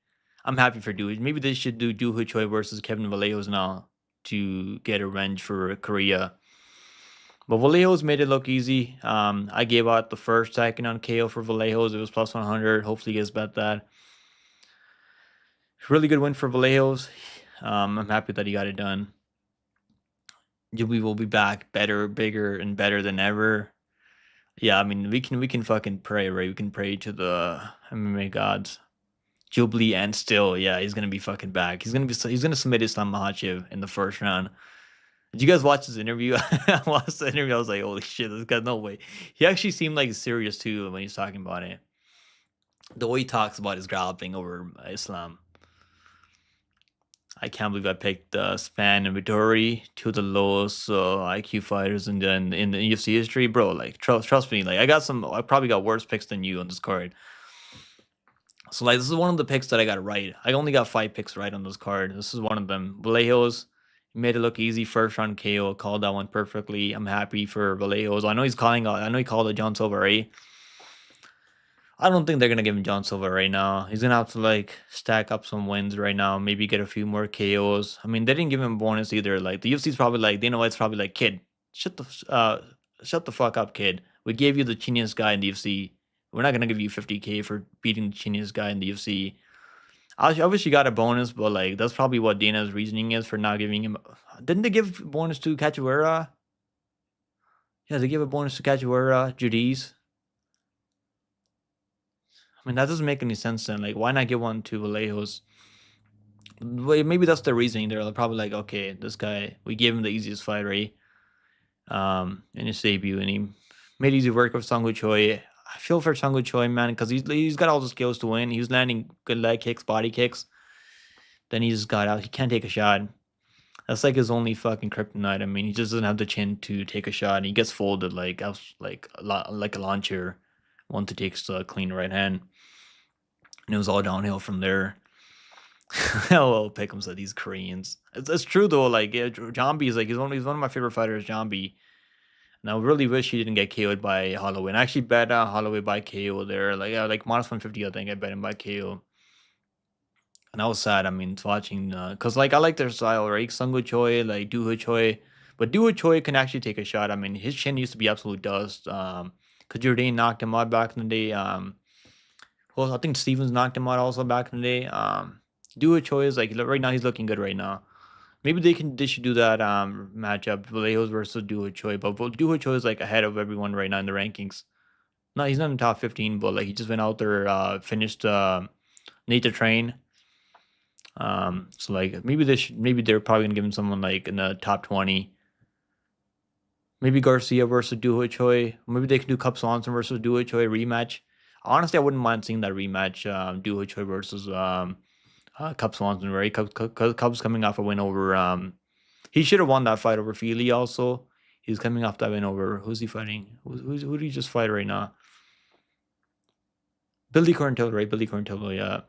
A: I'm happy for Doo. Maybe they should do Doo Choi versus Kevin Vallejo's now to get a revenge for Korea. But Vallejo's made it look easy. I gave out the first second on KO for Vallejo's. It was plus 100. Hopefully, you guys bet that. Really good win for Vallejo's. I'm happy that he got it done. We will be back better, bigger, and better than ever. Yeah, I mean, we can fucking pray, right? We can pray to the MMA gods. Jubilee and still, yeah, he's gonna be fucking back. He's gonna submit Islam Makhachev in the first round. Did you guys watch this interview? I watched the interview. I was like, holy shit, this guy, no way. He actually seemed like serious too when he's talking about it. The way he talks about his grappling over Islam. I can't believe I picked Span and Vittori, two of the lowest IQ fighters in the UFC history, bro. Like, trust me, like I probably got worse picks than you on this card. So like, this is one of the picks that I got right. I only got 5 picks right on this card. This is one of them. Vallejos, he made it look easy. First round KO, called that one perfectly. I'm happy for Vallejos. I know he's calling out. I know he called it John Silva, right? I don't think they're gonna give him John Silva right now. He's gonna have to like stack up some wins right now, maybe get a few more KOs. I mean, they didn't give him a bonus either. Like the UFC's probably like, Dana White's probably like, kid, shut the fuck up, kid. We gave you the chiniest guy in the UFC. We're not gonna give you 50K for beating the chiniest guy in the UFC. I wish he got a bonus, but like that's probably what Dana's reasoning is for not giving him. Didn't they give bonus to Cachoeira? Yeah, they give a bonus to Cachoeira, Judiz. I mean, that doesn't make any sense then. Like, why not give one to Vallejos? Well, maybe that's the reasoning. They're probably like, okay, this guy, we gave him the easiest fight, right? In his debut, and he made easy work with Sung Woo Choi. I feel for Sung Woo Choi, man, because he's got all the skills to win. He was landing good leg kicks, body kicks. Then he just got out. He can't take a shot. That's like his only fucking kryptonite. I mean, he just doesn't have the chin to take a shot. And he gets folded like a launcher. One to take a clean right hand, and it was all downhill from there. Oh, Pick'em said these Koreans. It's true though. Like, yeah, Jambi is like he's one of my favorite fighters, Jambi. And I really wish he didn't get KO'd by Holloway. And I actually bet Holloway by KO there. Like, like minus 150, I think I bet him by KO. And I was sad. I mean, watching because like I like their style, right? Sung Woo Choi, like Doo Ho Choi, but Doo Ho Choi can actually take a shot. I mean, his chin used to be absolute dust. Because Jordan knocked him out back in the day. Well, I think Stevens knocked him out also back in the day. Do a choice like right now he's looking good right now. Maybe they should do that matchup Vallejos versus Duo Choi, but Duo Choi is like ahead of everyone right now in the rankings. No, he's not in the top 15, but like he just went out there, finished Nate the Train. So like maybe they're probably gonna give him someone like in the top 20. Maybe Garcia versus Duo Choi. Maybe they can do Cup Swanson versus Duo Choi rematch. Honestly, I wouldn't mind seeing that rematch. Duo Choi versus Cup Swanson, right? Cubs coming off a win over. He should have won that fight over Feely. Also, he's coming off that win over. Who's he fighting? Who did he just fight right now? Billy Corntello, right? Billy Corntello, yeah.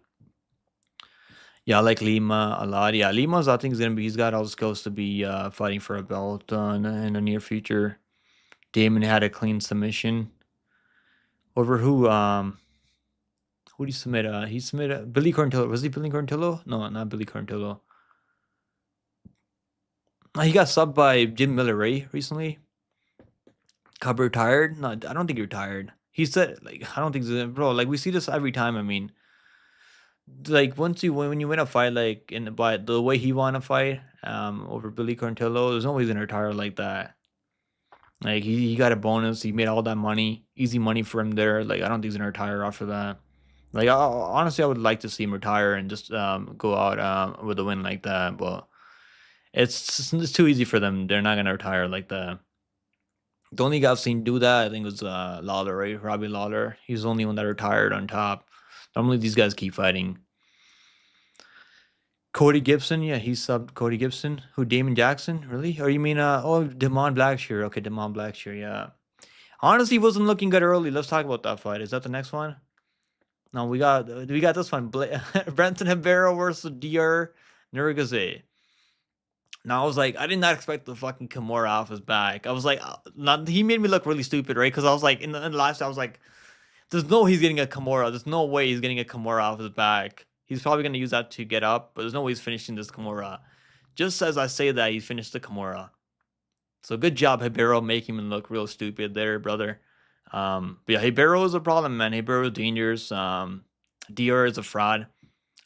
A: Yeah, I like Lima a lot. Yeah, Lima's I think is gonna be. He's got all the skills to be fighting for a belt in the near future. Damon had a clean submission over who? Who did he submit? He submitted Billy Corntillo. Was he Billy Corntillo? No, not Billy Corntillo. He got subbed by Jim Miller Ray recently. Cub retired? No, I don't think he retired. He said like I don't think so, bro. Like we see this every time. I mean, like when you win a fight like in by the way he won a fight over Billy Corntillo, there's no way he's gonna retire like that. Like he got a bonus. He made all that money, easy money for him there. Like I don't think he's gonna retire after that. Like honestly, I would like to see him retire and just go out with a win like that. But it's too easy for them. They're not gonna retire like that. The only guy I've seen do that, I think, was Lawler, right? Robbie Lawler. He's the only one that retired on top. Normally, these guys keep fighting. Cody Gibson, yeah, he subbed Cody Gibson. Who, Damon Jackson? Really? Or you mean, Damon Blackshear. Okay, Damon Blackshear, yeah. Honestly, he wasn't looking good early. Let's talk about that fight. Is that the next one? No, we got this one. Brenton Hibero versus Dior Nurgaze. Now I was like, I did not expect the fucking Kimura off his back. I was like, he made me look really stupid, right? Because I was like, in the last, I was like, there's no way he's getting a Kimura. There's no way he's getting a Kimura off his back. He's probably gonna use that to get up, but there's no way he's finishing this Kimura. Just as I say that, he finished the Kimura. So good job, Hibero, making him look real stupid there, brother. But yeah, Hibero is a problem, man. Hibero is dangerous. Dior is a fraud.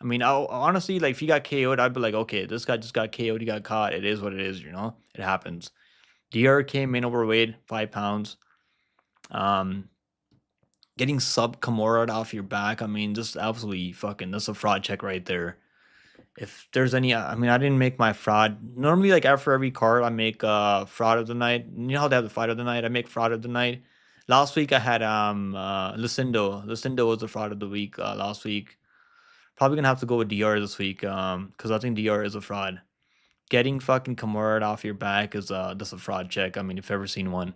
A: I mean, honestly, like if he got KO'd, I'd be like, okay, this guy just got KO'd, he got caught. It is what it is, you know? It happens. Dior came in overweight, 5 pounds. Um, Getting sub Kimura off your back, I mean, just absolutely fucking, that's a fraud check right there. If there's any, I mean, I didn't make my fraud. Normally, like after every card, I make fraud of the night. You know how they have the fight of the night? I make fraud of the night. Last week I had Lucindo. Lucindo was the fraud of the week last week. Probably gonna have to go with DR this week, because I think DR is a fraud. Getting fucking Kimura off your back is that's a fraud check. I mean, if you've ever seen one.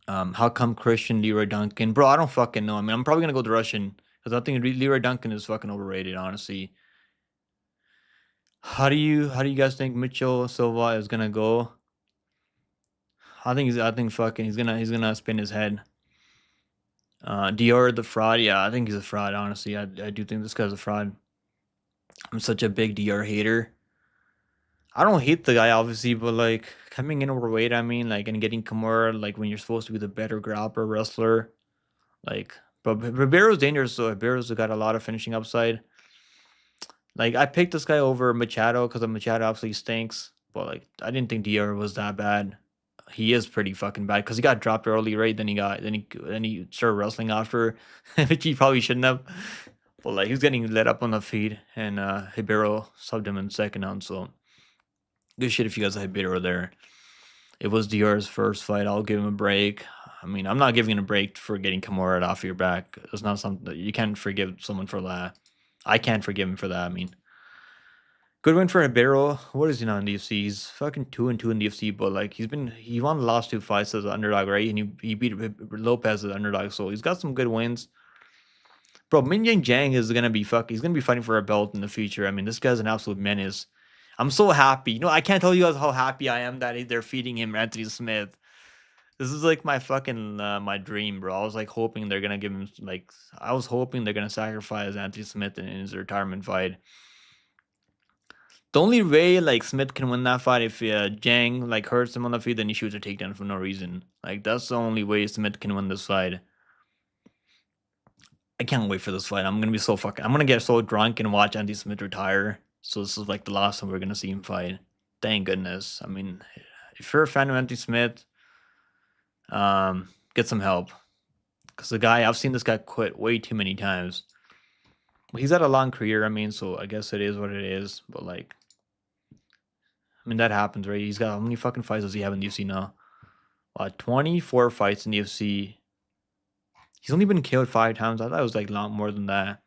A: How come Christian Leroy Duncan? Bro, I don't fucking know. I mean, I'm probably gonna go the Russian because I think Leroy Duncan is fucking overrated, honestly. How do you guys think Mitchell Silva is gonna go? I think fucking he's gonna spin his head. Dior the fraud, yeah, I think he's a fraud, honestly. I do think this guy's a fraud. I'm such a big Dior hater. I don't hate the guy obviously, but like coming in overweight, I mean, like and getting Kimura, like when you're supposed to be the better grappler wrestler, like but Ribeiro's dangerous, so Ribeiro's got a lot of finishing upside. Like I picked this guy over Machado because Machado absolutely stinks. But like I didn't think Dior was that bad. He is pretty fucking bad because he got dropped early, right? Then he started wrestling after, which he probably shouldn't have. But like he was getting lit up on the feed, and Hibero subbed him in second round. So good shit if you guys had Hibero there. It was Dior's first fight. I'll give him a break. I mean, I'm not giving him a break for getting Kimura off your back. It's not something that you can't forgive someone for that. I can't forgive him for that. I mean, good win for Ribeiro. What is he now in the UFC? He's fucking 2-2 in the UFC, but like he won the last two fights as an underdog, right? And he beat Lopez as an underdog, so he's got some good wins. Bro, Minjing Jiang is gonna be he's gonna be fighting for a belt in the future. I mean, this guy's an absolute menace. I'm so happy. You know, I can't tell you guys how happy I am that they're feeding him Anthony Smith. This is like my fucking my dream, bro. I was like hoping they're gonna give him like I was hoping they're gonna sacrifice Anthony Smith in his retirement fight. The only way like Smith can win that fight if Jang like hurts him on the feet, then he shoots a takedown for no reason. Like that's the only way Smith can win this fight. I can't wait for this fight. I'm gonna be so fucking. I'm gonna get so drunk and watch Andy Smith retire. So this is like the last time we're gonna see him fight. Thank goodness. I mean, if you're a fan of Andy Smith, get some help. Cause the guy I've seen this guy quit way too many times. Well, he's had a long career. I mean, so I guess it is what it is. But like, I mean, that happens, right? He's got how many fucking fights does he have in the UFC now? 24 fights in the UFC. He's only been killed 5 times. I thought it was like a lot more than that.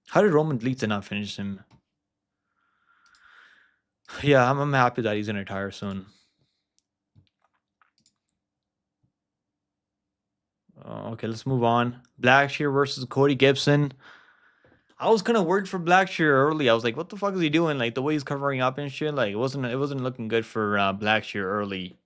A: How did Roman Dolidze not finish him? Yeah, I'm happy that he's gonna retire soon. Okay, let's move on. Blackshear versus Cody Gibson. I was kind of worried for Blackshear early. I was like, what the fuck is he doing? Like the way he's covering up and shit. Like it wasn't looking good for Blackshear early.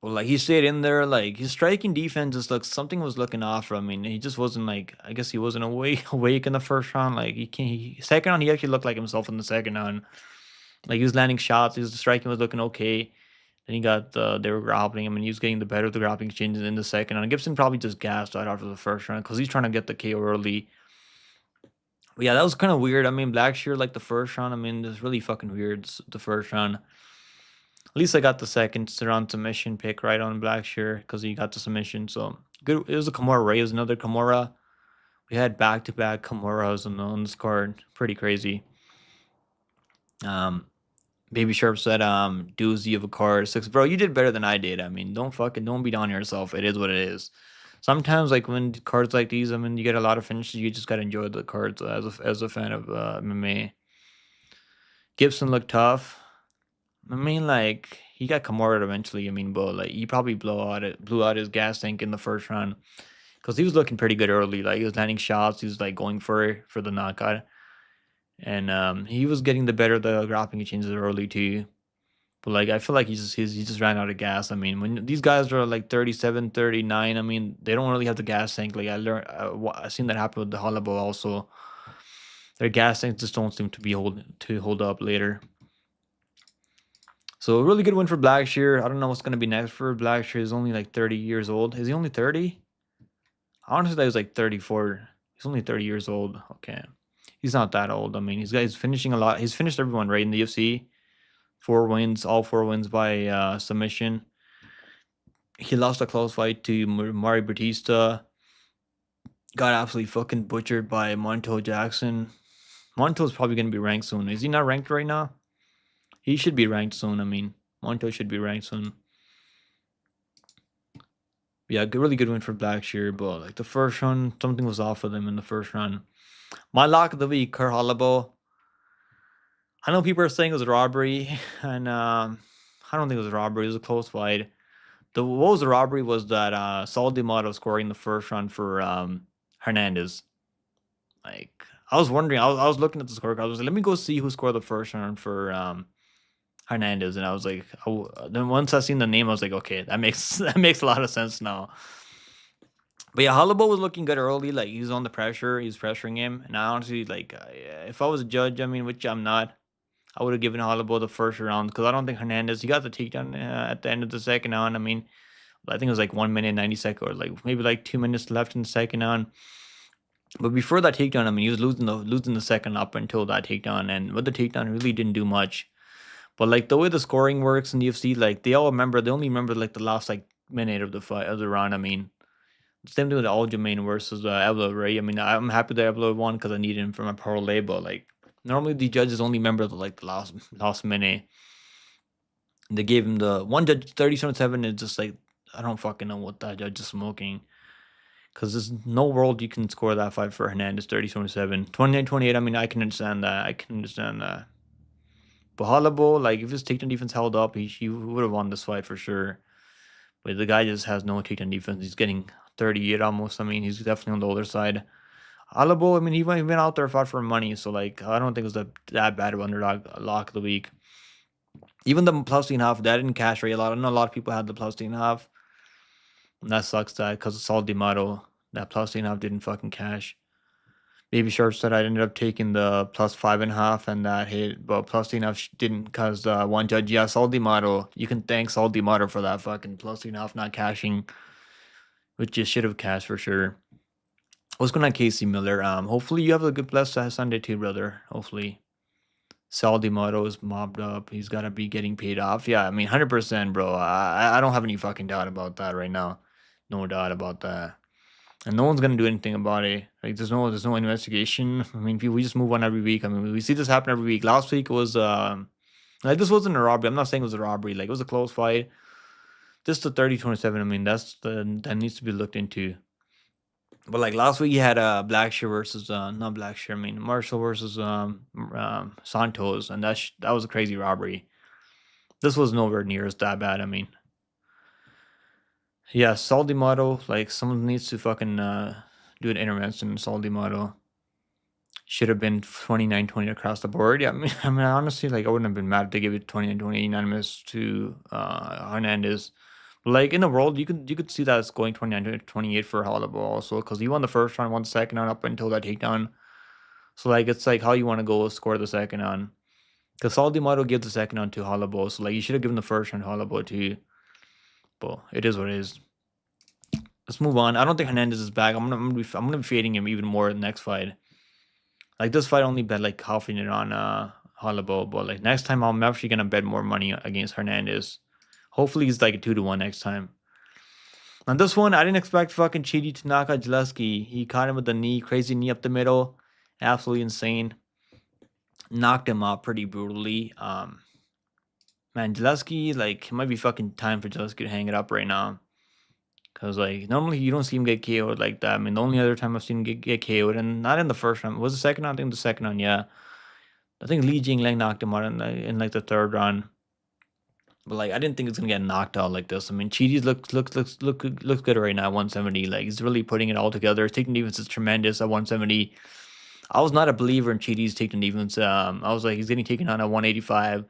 A: Well, like he stayed in there. Like his striking defense just looks something was looking off for him. I mean, he just wasn't like I guess he wasn't awake in the first round. Like second round he actually looked like himself in the second round. Like he was landing shots. His striking was looking okay. Then he got they were grappling him and he was getting the better of the grappling exchanges in the second round. Gibson probably just gassed out after the first round because he's trying to get the KO early. But yeah, that was kind of weird. I mean, Blackshear like the first round. I mean, it's really fucking weird. The first round. At least I got the second round submission pick right on Blackshear because he got the submission. So good. It was a Kimura Ray. It was another Kimura. We had back-to-back Kimuras on this card. Pretty crazy. Baby Sharp said, doozy of a card. 6, bro, you did better than I did. I mean, don't be down on yourself. It is what it is. Sometimes, like, when cards like these, I mean, you get a lot of finishes, you just gotta enjoy the cards as a fan of MMA. Gibson looked tough. I mean, like, he got Kimura eventually. I mean, but, like, he probably blew out his gas tank in the first round. Because he was looking pretty good early. Like, he was landing shots. He was, like, going for the knockout. And he was getting the better of the grappling changes early too. But like I feel like he just ran out of gas. I mean, when these guys are like 37, 39, I mean, they don't really have the gas tank. Like I seen that happen with the Hollabo also. Their gas tanks just don't seem to be hold up later. So a really good win for Blackshear. I don't know what's gonna be next for Blackshear. He's only like 30 years old. Is he only 30? Honestly, that was like 34. He's only 30 years old. Okay. He's not that old. I mean, he's finishing a lot. He's finished everyone right in the UFC. 4 wins, all 4 wins by submission. He lost a close fight to Mario Batista. Got absolutely fucking butchered by Monto Jackson. Monto's probably going to be ranked soon. Is he not ranked right now? He should be ranked soon. I mean, Monto should be ranked soon. Yeah, really good win for Blackshear, but like the first run, something was off with him in the first run. My lock of the week, Kurt Holloway. I know people are saying it was a robbery, and I don't think it was a robbery. It was a close fight. What was the robbery was that Saul D'Amato scoring the first run for Hernandez. Like I was wondering, I was looking at the score. I was like, let me go see who scored the first run for Hernandez, and I was like, then once I seen the name, I was like, okay, that makes that makes a lot of sense now. But yeah, Holloway was looking good early. Like he was on the pressure, he was pressuring him, and I honestly like, if I was a judge, I mean, which I'm not, I would have given Holloway the first round because I don't think Hernandez. He got the takedown at the end of the second round. I mean, I think it was like 1 minute 90 seconds, or like maybe like 2 minutes left in the second round. But before that takedown, I mean, he was losing the second up until that takedown, and with the takedown, really didn't do much. But like the way the scoring works in the UFC, like they only remember like the last like minute of the fight of the round. I mean, same thing with Aljamain versus Evlo, right? I mean, I'm happy that Evlo won because I needed him for my parlay, but like normally the judges only remember the last minute. They gave him the one judge 37-7 is just like I don't fucking know what that judge is smoking. Because there's no world you can score that fight for Hernandez 37-7. 29-28, I mean, I can understand that. I can understand that. But Holloway, like, if his takedown defense held up, he would have won this fight for sure. But the guy just has no takedown defense. He's getting 38 almost. I mean, he's definitely on the older side. Holloway, I mean, he went out there, fought for money. So, like, I don't think it was that bad of underdog lock of the week. Even the plus 3.5, that didn't cash right a lot. I know a lot of people had the plus 3.5. And that sucks that because of Saul D'Amato, that plus 3.5 didn't fucking cash. Baby Shark said I ended up taking the plus 5.5 and that hit, but plus 3.5 didn't because one judge, yeah, Saul D'Amato. You can thank Saul D'Amato for that fucking plus 3.5 not cashing, which you should have cashed for sure. What's going on, Casey Miller? Hopefully you have a good blessed Sunday too, brother. Hopefully. Saul D'Amato is mobbed up. He's got to be getting paid off. Yeah, I mean, 100%, bro. I don't have any fucking doubt about that right now. No doubt about that. And no one's gonna do anything about it. Like there's no investigation. I mean, we just move on every week. I mean, we see this happen every week. Last week was like this wasn't a robbery. I'm not saying it was a robbery. Like it was a close fight. This the 30-27. I mean, that needs to be looked into. But like last week, you had Blackshear versus not Blackshear. I mean, Marshall versus Santos, and that was a crazy robbery. This was nowhere near as that bad. I mean, yeah, Saul D'Amato, like someone needs to fucking do an intervention. Saul D'Amato should have been 29-20 across the board. Yeah, I mean, honestly, like I wouldn't have been mad if they gave it 29-20 unanimous to Hernandez. But like in the world, you could see that it's going 29-28 for Holloway also because he won the first round, won the second round up until that takedown. So like it's like how you want to go score the second round. Because Saul D'Amato gave the second round to Holloway, so like you should have given the first round to Holloway too. But it is what it is. Let's move on. I don't think Hernandez is back. I'm gonna be fading him even more in the next fight. Like this fight only bet like half in it on Holloway, but like next time I'm actually gonna bet more money against Hernandez. Hopefully he's like a 2-1 next time. On this one, I didn't expect fucking Chidi to knock out Zaleski. He caught him with the knee, crazy knee up the middle. Absolutely insane. Knocked him out pretty brutally. Man, Zaleski, like, it might be fucking time for Zaleski to hang it up right now. Because, like, normally you don't see him get KO'd like that. I mean, the only other time I've seen him get KO'd, and not in the first round. Was the second round? I think the second round, yeah. I think Li Jingliang knocked him out in like the third round. But, like, I didn't think it's going to get knocked out like this. I mean, Chidi looks good right now at 170. Like, he's really putting it all together. His taking defense is tremendous at 170. I was not a believer in Chidi's taking defense. I was like, he's getting taken on at 185.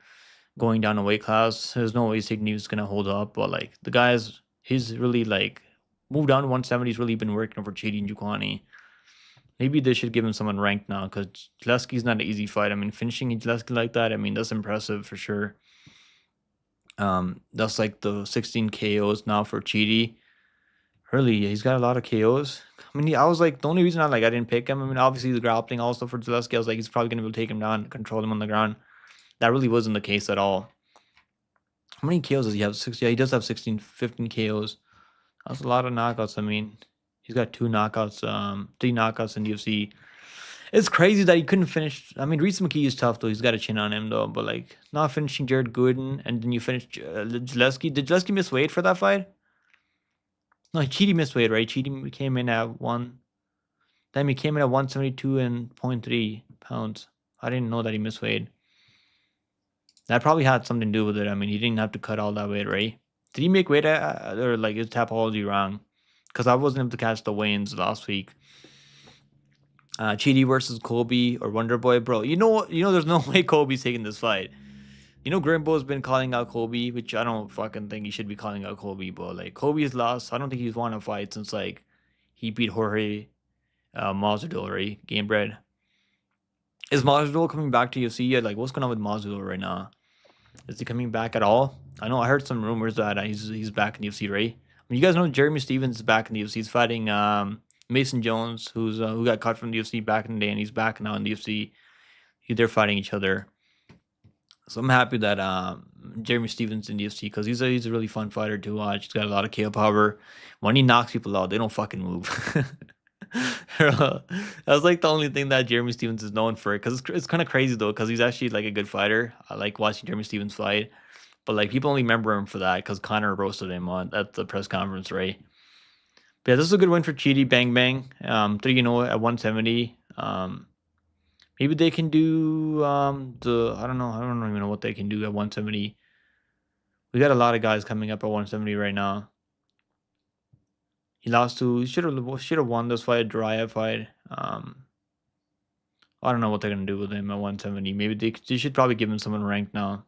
A: Going down a weight class, there's no way he's gonna hold up. But like the guys, he's really like moved down to 170. He's really been working over Chidi and Jukwani. Maybe they should give him someone ranked now because Zaleski's not an easy fight. I mean, finishing Zaleski like that, I mean, that's impressive for sure. That's like the 16 KOs now for Chidi. Really, he's got a lot of KOs. I mean, I was like, the only reason I didn't pick him. I mean, obviously the grappling also for Zaleski. I was like, he's probably gonna be able to take him down, control him on the ground. That really wasn't the case at all. How many KOs does he have? 6. Yeah, he does have 16, 15 KOs. That's a lot of knockouts. I mean, he's got 2 knockouts, 3 knockouts in UFC. It's crazy that he couldn't finish. I mean, Reese McKee is tough though. He's got a chin on him though. But like, not finishing Jared Gooden, and then you finish Zaleski. Did Zaleski miss weight for that fight? No, Cheaty missed weight, right? Cheaty came in at 1. Then he came in at 172 and 0.3 pounds. I didn't know that he missed weight. That probably had something to do with it. I mean, he didn't have to cut all that weight, right? Did he make weight or like is Tapology wrong? Because I wasn't able to catch the weigh-ins last week. Chidi versus Kobe or Wonderboy, bro. You know, there's no way Kobe's taking this fight. You know, Grimbo's been calling out Kobe, which I don't fucking think he should be calling out Kobe, but like Kobe's lost. I don't think he's won a fight since like he beat Jorge Masvidal, right? Game bread. Is Masvidal coming back to UFC yet? Like, what's going on with Masvidal right now? Is he coming back at all? I know I heard some rumors that he's back in the UFC, right? I mean, you guys know Jeremy Stevens is back in the UFC. He's fighting Mason Jones, who got cut from the UFC back in the day, and he's back now in the UFC. They're fighting each other. So I'm happy that Jeremy Stevens in the UFC because he's a really fun fighter to watch. He's got a lot of KO power. When he knocks people out, they don't fucking move. That's like the only thing that Jeremy Stevens is known for. Because it's kind of crazy though, because he's actually like a good fighter. I like watching Jeremy Stevens fight, but like people only remember him for that because Connor roasted him at the press conference, right? But yeah, this is a good win for Chidi Bang Bang. 3-0 at 170. Maybe they can do I don't know. I don't even know what they can do at 170. We got a lot of guys coming up at 170 right now. He lost to. He should have won this fight. Dry fight. I don't know what they're gonna do with him at 170. Maybe they should probably give him someone ranked now.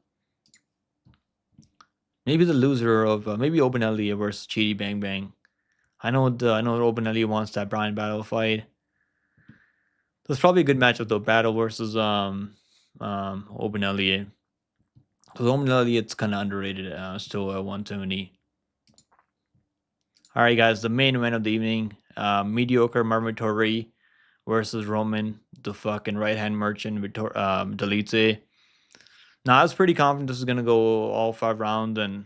A: Maybe the loser of maybe Obanelli versus Chidi Bang Bang. I know Obanelli wants that Brian Battle fight. That's probably a good matchup though. Battle versus Obanelli. Because Obanelli, it's kind of underrated still at 170. All right, guys, the main event of the evening: mediocre Marvin Vettori versus Roman, the fucking right hand merchant, Dolidze. Now, I was pretty confident this is gonna go all 5 rounds, and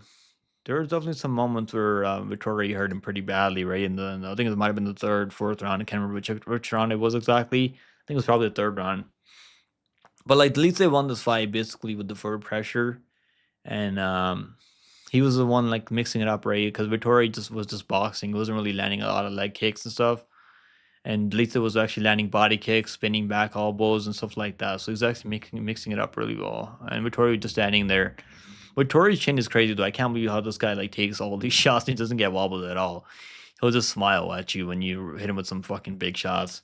A: there was definitely some moments where Vettori hurt him pretty badly, right? And then I think it might have been the 3rd, 4th round. I can't remember which round it was exactly. I think it was probably the 3rd round. But like Dolidze won this fight basically with the forward pressure, and he was the one like mixing it up, right? Because Vettori was just boxing. He wasn't really landing a lot of leg kicks and stuff. And Dolidze was actually landing body kicks, spinning back elbows and stuff like that. So he's actually mixing it up really well. And Vettori was just standing there. Vettori's chin is crazy though. I can't believe how this guy like takes all these shots and he doesn't get wobbled at all. He'll just smile at you when you hit him with some fucking big shots.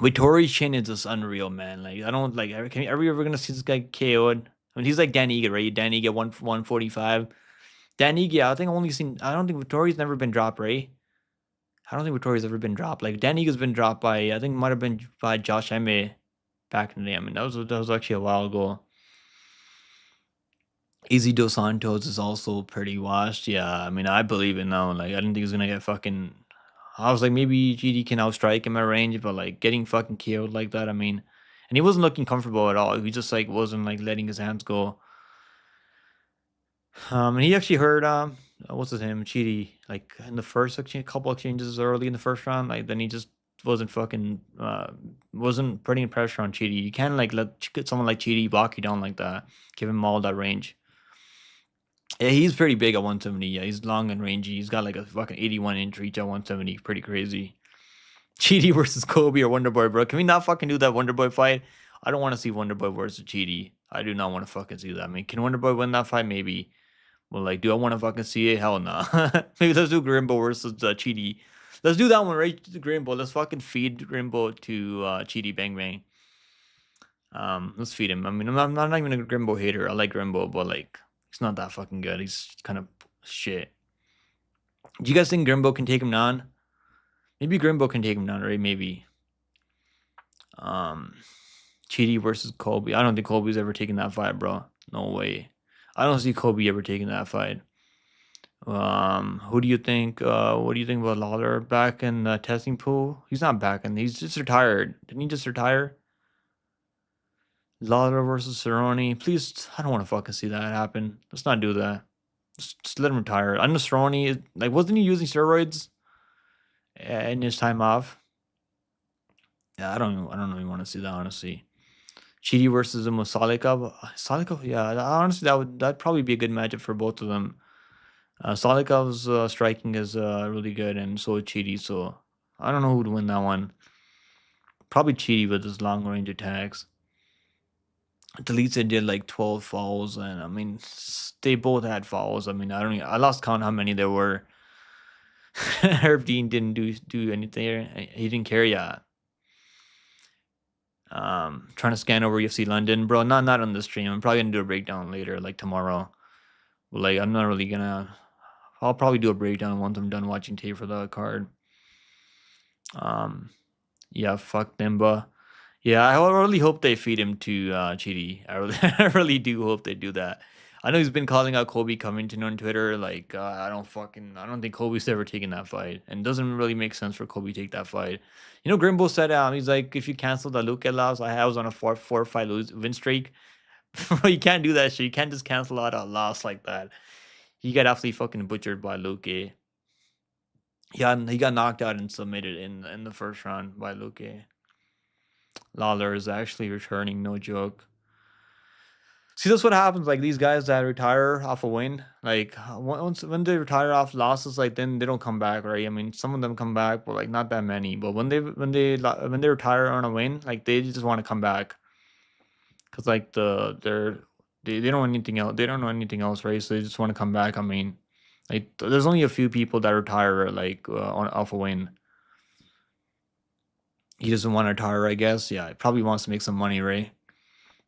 A: Vettori's chin is just unreal, man. Like I don't like. Are we ever gonna see this guy KO'd? I mean, he's like Dan Ige, right? Dan Ige 145. Dan Ige, I don't think Vettori's never been dropped, right? I don't think Vettori's ever been dropped. Like Dan Ige's been dropped by, I think it might have been by Josh Emme back in the day. I mean, that was actually a while ago. Easy Dos Santos is also pretty washed. Yeah, I mean, I believe it now. Like, I didn't think he was gonna get fucking. I was like, maybe GD can outstrike him at range, but like getting fucking killed like that, I mean, and he wasn't looking comfortable at all. He just like wasn't like letting his hands go. And he actually heard what's his name, Chidi, like in the first couple exchanges early in the first round. Like then he just wasn't fucking wasn't putting pressure on Chidi. You can't like let someone like Chidi block you down like that. Give him all that range. Yeah, he's pretty big at 170. Yeah, he's long and rangy. He's got like a fucking 81-inch reach at 170. Pretty crazy. Chidi versus Kobe or Wonderboy, bro. Can we not fucking do that Wonderboy fight? I don't want to see Wonderboy versus Chidi. I do not want to fucking see that. I mean, can Wonderboy win that fight? Maybe. Well, like, do I want to fucking see it? Hell no. Maybe let's do Grimbo versus Chidi. Let's do that one, right? Grimbo. Let's fucking feed Grimbo to Chidi Bang Bang. Let's feed him. I mean, I'm not even a Grimbo hater. I like Grimbo, but like, he's not that fucking good. He's kind of shit. Do you guys think Grimbo can take him down? Maybe Grimbo can take him down, right? Maybe. Chidi versus Kobe. I don't think Kobe's ever taken that fight, bro. No way. I don't see Kobe ever taking that fight. Who do you think? What do you think about Lawler back in the testing pool? He's not back in. He's just retired. Didn't he just retire? Lawler versus Cerrone. Please, I don't want to fucking see that happen. Let's not do that. Just let him retire. I know Cerrone, like, wasn't he using steroids in his time off? Yeah, I don't really want to see that, honestly. Chidi versus Salikov. Salikov, yeah, honestly, that'd probably be a good matchup for both of them. Salikov's striking is really good, and so is Chidi. So I don't know who'd win that one. Probably Chidi with his long range attacks. Delete did like 12 fouls, and I mean, they both had fouls. I mean, I lost count how many there were. Herb Dean didn't do anything. He didn't care yet. Trying to scan over UFC London, bro. Not on the stream. I'm probably gonna do a breakdown later, like tomorrow. But like, I'm not really gonna. I'll probably do a breakdown once I'm done watching tape for the card. Yeah, fuck Nimba. Yeah, I really hope they feed him to Chidi. I really do hope they do that. I know he's been calling out Kobe Covington on Twitter. Like, I don't think Kobe's ever taken that fight, and it doesn't really make sense for Kobe to take that fight. You know, Grimbo said, he's like, if you cancel the Luke loss, I was on a four fight win streak. You can't do that shit. You can't just cancel out a loss like that. He got absolutely fucking butchered by Luke. Yeah, he got knocked out and submitted in the first round by Luke. Lawler is actually returning, no joke. See, that's what happens. Like these guys that retire off a win, like when they retire off losses, like then they don't come back, right? I mean, some of them come back, but like not that many. But when they retire on a win, like they just want to come back because like they don't want anything else. They don't know anything else, right? So they just want to come back. I mean, like there's only a few people that retire like off a win. He doesn't want to retire, I guess. Yeah, he probably wants to make some money, right?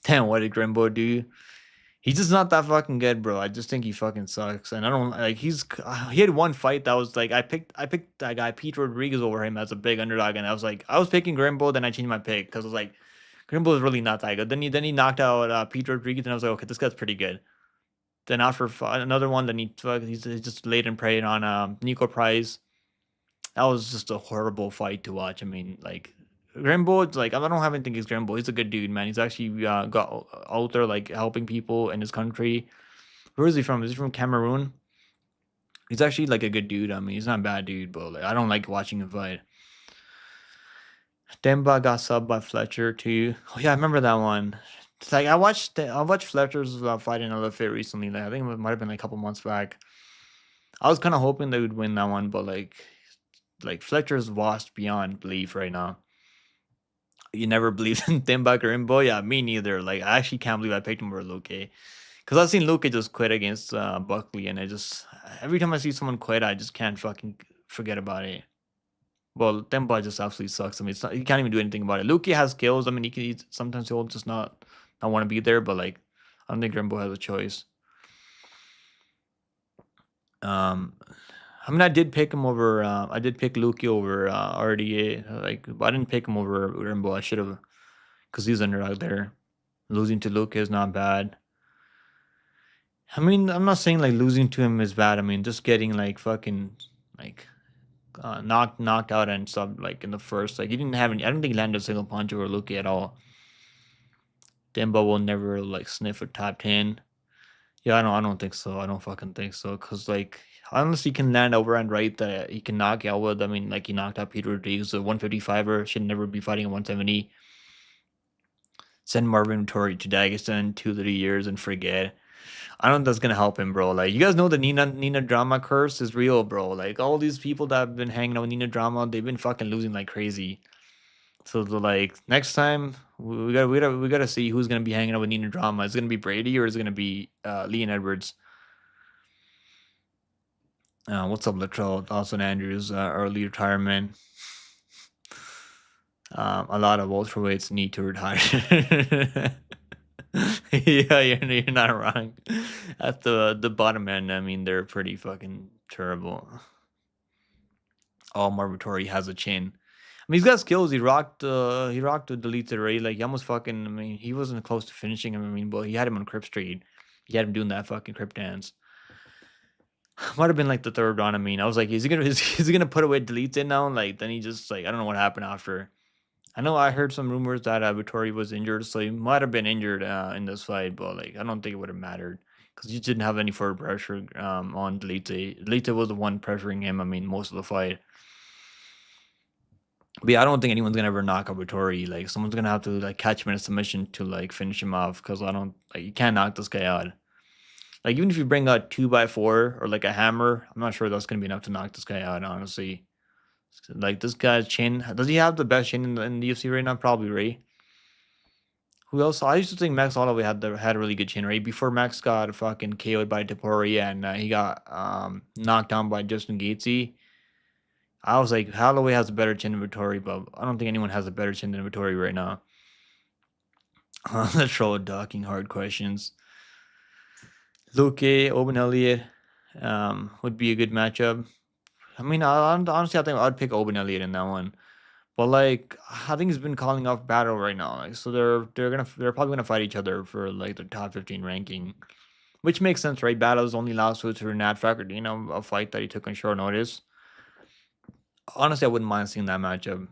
A: Damn, what did Grimbo do? He's just not that fucking good, bro. I just think he fucking sucks, and I don't like. He had one fight that was like I picked that guy Pete Rodriguez over him as a big underdog, and I was picking Grimbo, then I changed my pick because I was like, Grimbo is really not that good. Then he knocked out Pete Rodriguez, and I was like, okay, this guy's pretty good. Then after another one, then he just laid and prayed on Nico Price. That was just a horrible fight to watch. I mean, like Grimbo, like I don't have anything against Grimbo. He's a good dude, man. He's actually got out there like helping people in his country. Where is he from? Is he from Cameroon? He's actually like a good dude. I mean, he's not a bad dude, but like I don't like watching him fight. Demba got subbed by Fletcher too. Oh yeah, I remember that one. It's like I watched Fletcher's fight in another fit recently. Like I think it might have been like a couple months back. I was kind of hoping they would win that one, but like Fletcher's lost beyond belief right now. You never believed in Demba Garimbo? Yeah, me neither. Like I actually can't believe I picked him over Luke. Because I've seen Luke just quit against Buckley, and I just every time I see someone quit, I just can't fucking forget about it. Well, Demba just absolutely sucks. I mean, he can't even do anything about it. Luke has skills. I mean, sometimes he'll just not want to be there, but like I don't think Garimbo has a choice. I mean, I did pick him over. I did pick Luki over RDA. Like, but I didn't pick him over Rimbo. I should have, because he's underdog there. Losing to Luki is not bad. I mean, I'm not saying like losing to him is bad. I mean, just getting like fucking like knocked out and sub like in the first. Like he didn't have any. I don't think he landed a single punch over Luki at all. Demba will never like sniff a top 10. Yeah, I don't think so. I don't fucking think so. Cause like unless he can land over and right that he can knock out with. I mean, like he knocked out Peter Rodriguez, a 155er, should never be fighting a 170. Send Marvin Vittori to Dagestan 2-3 years and forget. I don't think that's gonna help him, bro. Like you guys know the Nina Drama curse is real, bro. Like all these people that have been hanging out with Nina Drama, they've been fucking losing like crazy. So like next time we gotta see who's gonna be hanging out with Nina Drama. Is it gonna be Brady or is it gonna be Leon Edwards? What's up, Latrell? Dawson Andrews, early retirement. A lot of welterweights need to retire. Yeah, you're not wrong. At the bottom end, I mean, they're pretty fucking terrible. Oh, Marvitori has a chin. I mean, he's got skills. He rocked the Delete already. Like, he almost fucking, I mean, he wasn't close to finishing him. I mean, but he had him on Crip Street. He had him doing that fucking Crip dance. Might have been like the third round. I mean, I was like, is he gonna put away Delete in now? Like, then he just like, I don't know what happened after. I know I heard some rumors that Vittori was injured, so he might have been injured in this fight, but like I don't think it would have mattered because he didn't have any forward pressure on Delite. Delite was the one pressuring him. I mean, most of the fight. But yeah, I don't think anyone's gonna ever knock out Vittori. Like someone's gonna have to like catch him in a submission to like finish him off because I don't like you can't knock this guy out. Like even if you bring a 2x4 or like a hammer, I'm not sure that's gonna be enough to knock this guy out. Honestly, like this guy's chin, does he have the best chin in the UFC right now? Probably, right? Who else? I used to think Max Holloway had a really good chin, right? Before Max got fucking KO'd by Topuria and he got knocked down by Justin Gaethje. I was like, Holloway has a better chin than Vittori, but I don't think anyone has a better chin than Vittori right now. Let's throw ducking hard questions. Luque, Owen Elliott would be a good matchup. I mean, honestly, I think I'd pick Owen Elliott in that one. But like, I think he's been calling off battle right now. Like, so they're probably gonna fight each other for like the top 15 ranking, which makes sense, right? Battle's only lost to Nat Facardino, a fight that he took on short notice. Honestly, I wouldn't mind seeing that matchup.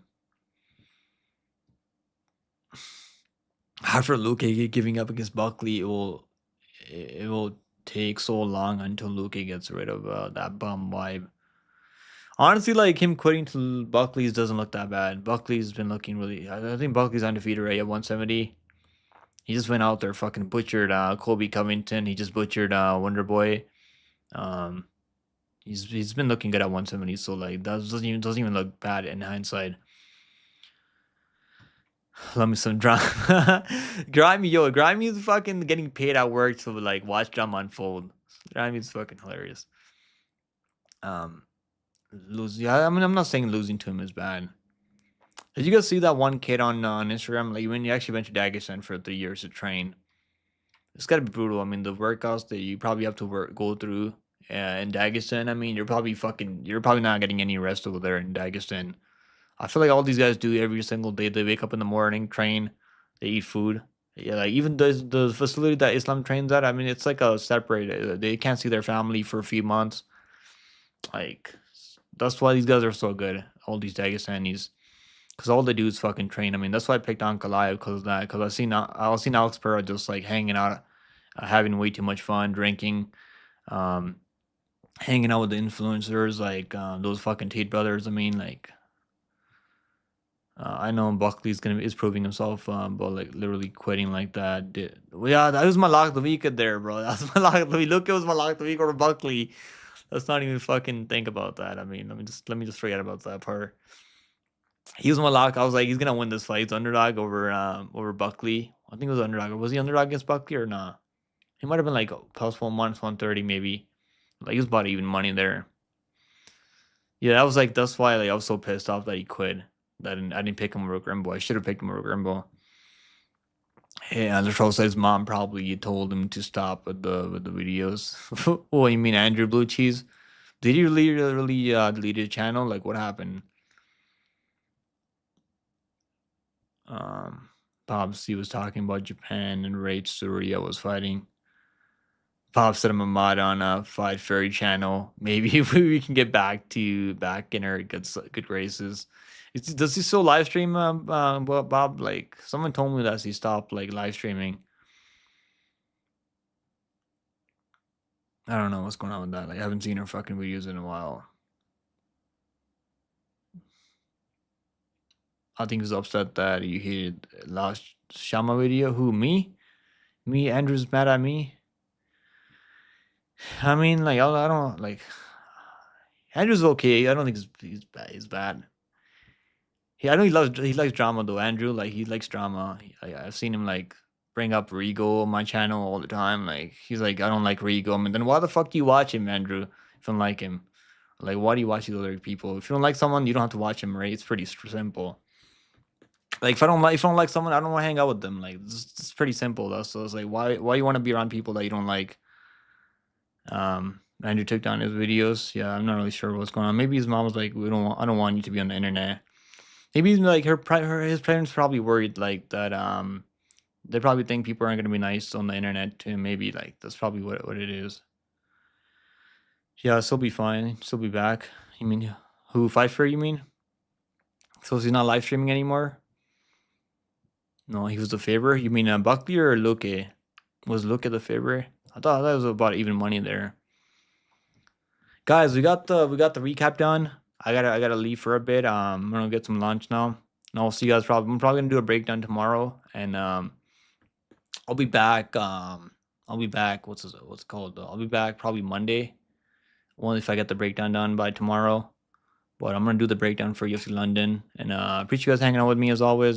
A: After Luque giving up against Buckley, it will take so long until Luque gets rid of that bum vibe. Honestly, like him quitting to Buckley's doesn't look that bad. Buckley's been looking really. I think Buckley's undefeated right at 170. He just went out there fucking butchered Colby Covington. He just butchered Wonder Boy. Um, he's been looking good at 170. So like that doesn't even look bad in hindsight. Love me some drama. Grimey's fucking getting paid at work to like watch drama unfold. Grimey's fucking hilarious. Um, yeah, I mean, I'm not saying losing to him is bad. Did you guys see that one kid on Instagram? Like when you actually went to Dagestan for 3 years to train, it's gotta be brutal. I mean, the workouts that you probably have to go through in Dagestan. I mean, you're probably not getting any rest over there in Dagestan. I feel like all these guys do every single day. They wake up in the morning, train, they eat food. Yeah, like even the facility that Islam trains at. I mean, it's like a separate. They can't see their family for a few months. Like that's why these guys are so good. All these Dagestanis, because all they do is fucking train. I mean, that's why I picked Ankalaev because of that. Because I seen Alex Pereira just like hanging out, having way too much fun, drinking, um, hanging out with the influencers like those fucking Tate brothers. I mean, like I know Buckley's is proving himself, but like literally quitting like that. Well, yeah, that was my lock of the week there, bro. That's my lock of the week. Look, it was my lock of the week over Buckley. Let's not even fucking think about that. I mean, let me just forget about that part. He was my lock. I was like, he's gonna win this fight. It's underdog over Buckley. I think it was underdog. Was he underdog against Buckley or not? He might have been like plus 130 maybe. Like he was about even money there. Yeah, that was like that's why like I was so pissed off that he quit. That I didn't pick him over Grimbo. I should have picked him over Grimbo. Yeah, the troll said his mom probably told him to stop with the videos. Oh, you mean Andrew Blue Cheese? Did he really delete his channel? Like what happened? Um, Pops, he was talking about Japan and Rage Surya was fighting. Pops said I'm a mod on a Fight Fairy channel. Maybe we can get back in our good graces. Does he still live stream, Bob? Like someone told me that he stopped like live streaming. I don't know what's going on with that. Like I haven't seen her fucking videos in a while. I think he's upset that you hated last Shama video. Who, me? Me, Andrew's mad at me. I mean, like I don't like Andrew's okay. I don't think he's bad. He's bad. I know he likes drama though. Andrew, like he likes drama. I've seen him like bring up Rigo on my channel all the time. Like he's like, I don't like Rigo. I mean, then why the fuck do you watch him, Andrew? If you don't like him, like why do you watch these other people? If you don't like someone, you don't have to watch him, right? It's pretty simple. Like if I don't like someone, I don't want to hang out with them. Like it's pretty simple though. So it's like why you want to be around people that you don't like? Andrew took down his videos. Yeah, I'm not really sure what's going on. Maybe his mom was like, I don't want you to be on the internet. Maybe he's like his parents probably worried like that. They probably think people aren't gonna be nice on the internet to him. Maybe like that's probably what it is. Yeah, still be fine. Still be back. You mean who Fight for? You mean? So he's not live streaming anymore? No, he was the favorite. You mean Buckley or Luke? Was Luke the favorite? I thought that was about even money there. Guys, we got the recap done. I gotta leave for a bit. I'm gonna get some lunch now. And I'll see you guys probably. I'm probably gonna do a breakdown tomorrow, and I'll be back. I'll be back. What's it called? I'll be back probably Monday. Only if I get the breakdown done by tomorrow. But I'm gonna do the breakdown for UFC London, and appreciate you guys hanging out with me as always.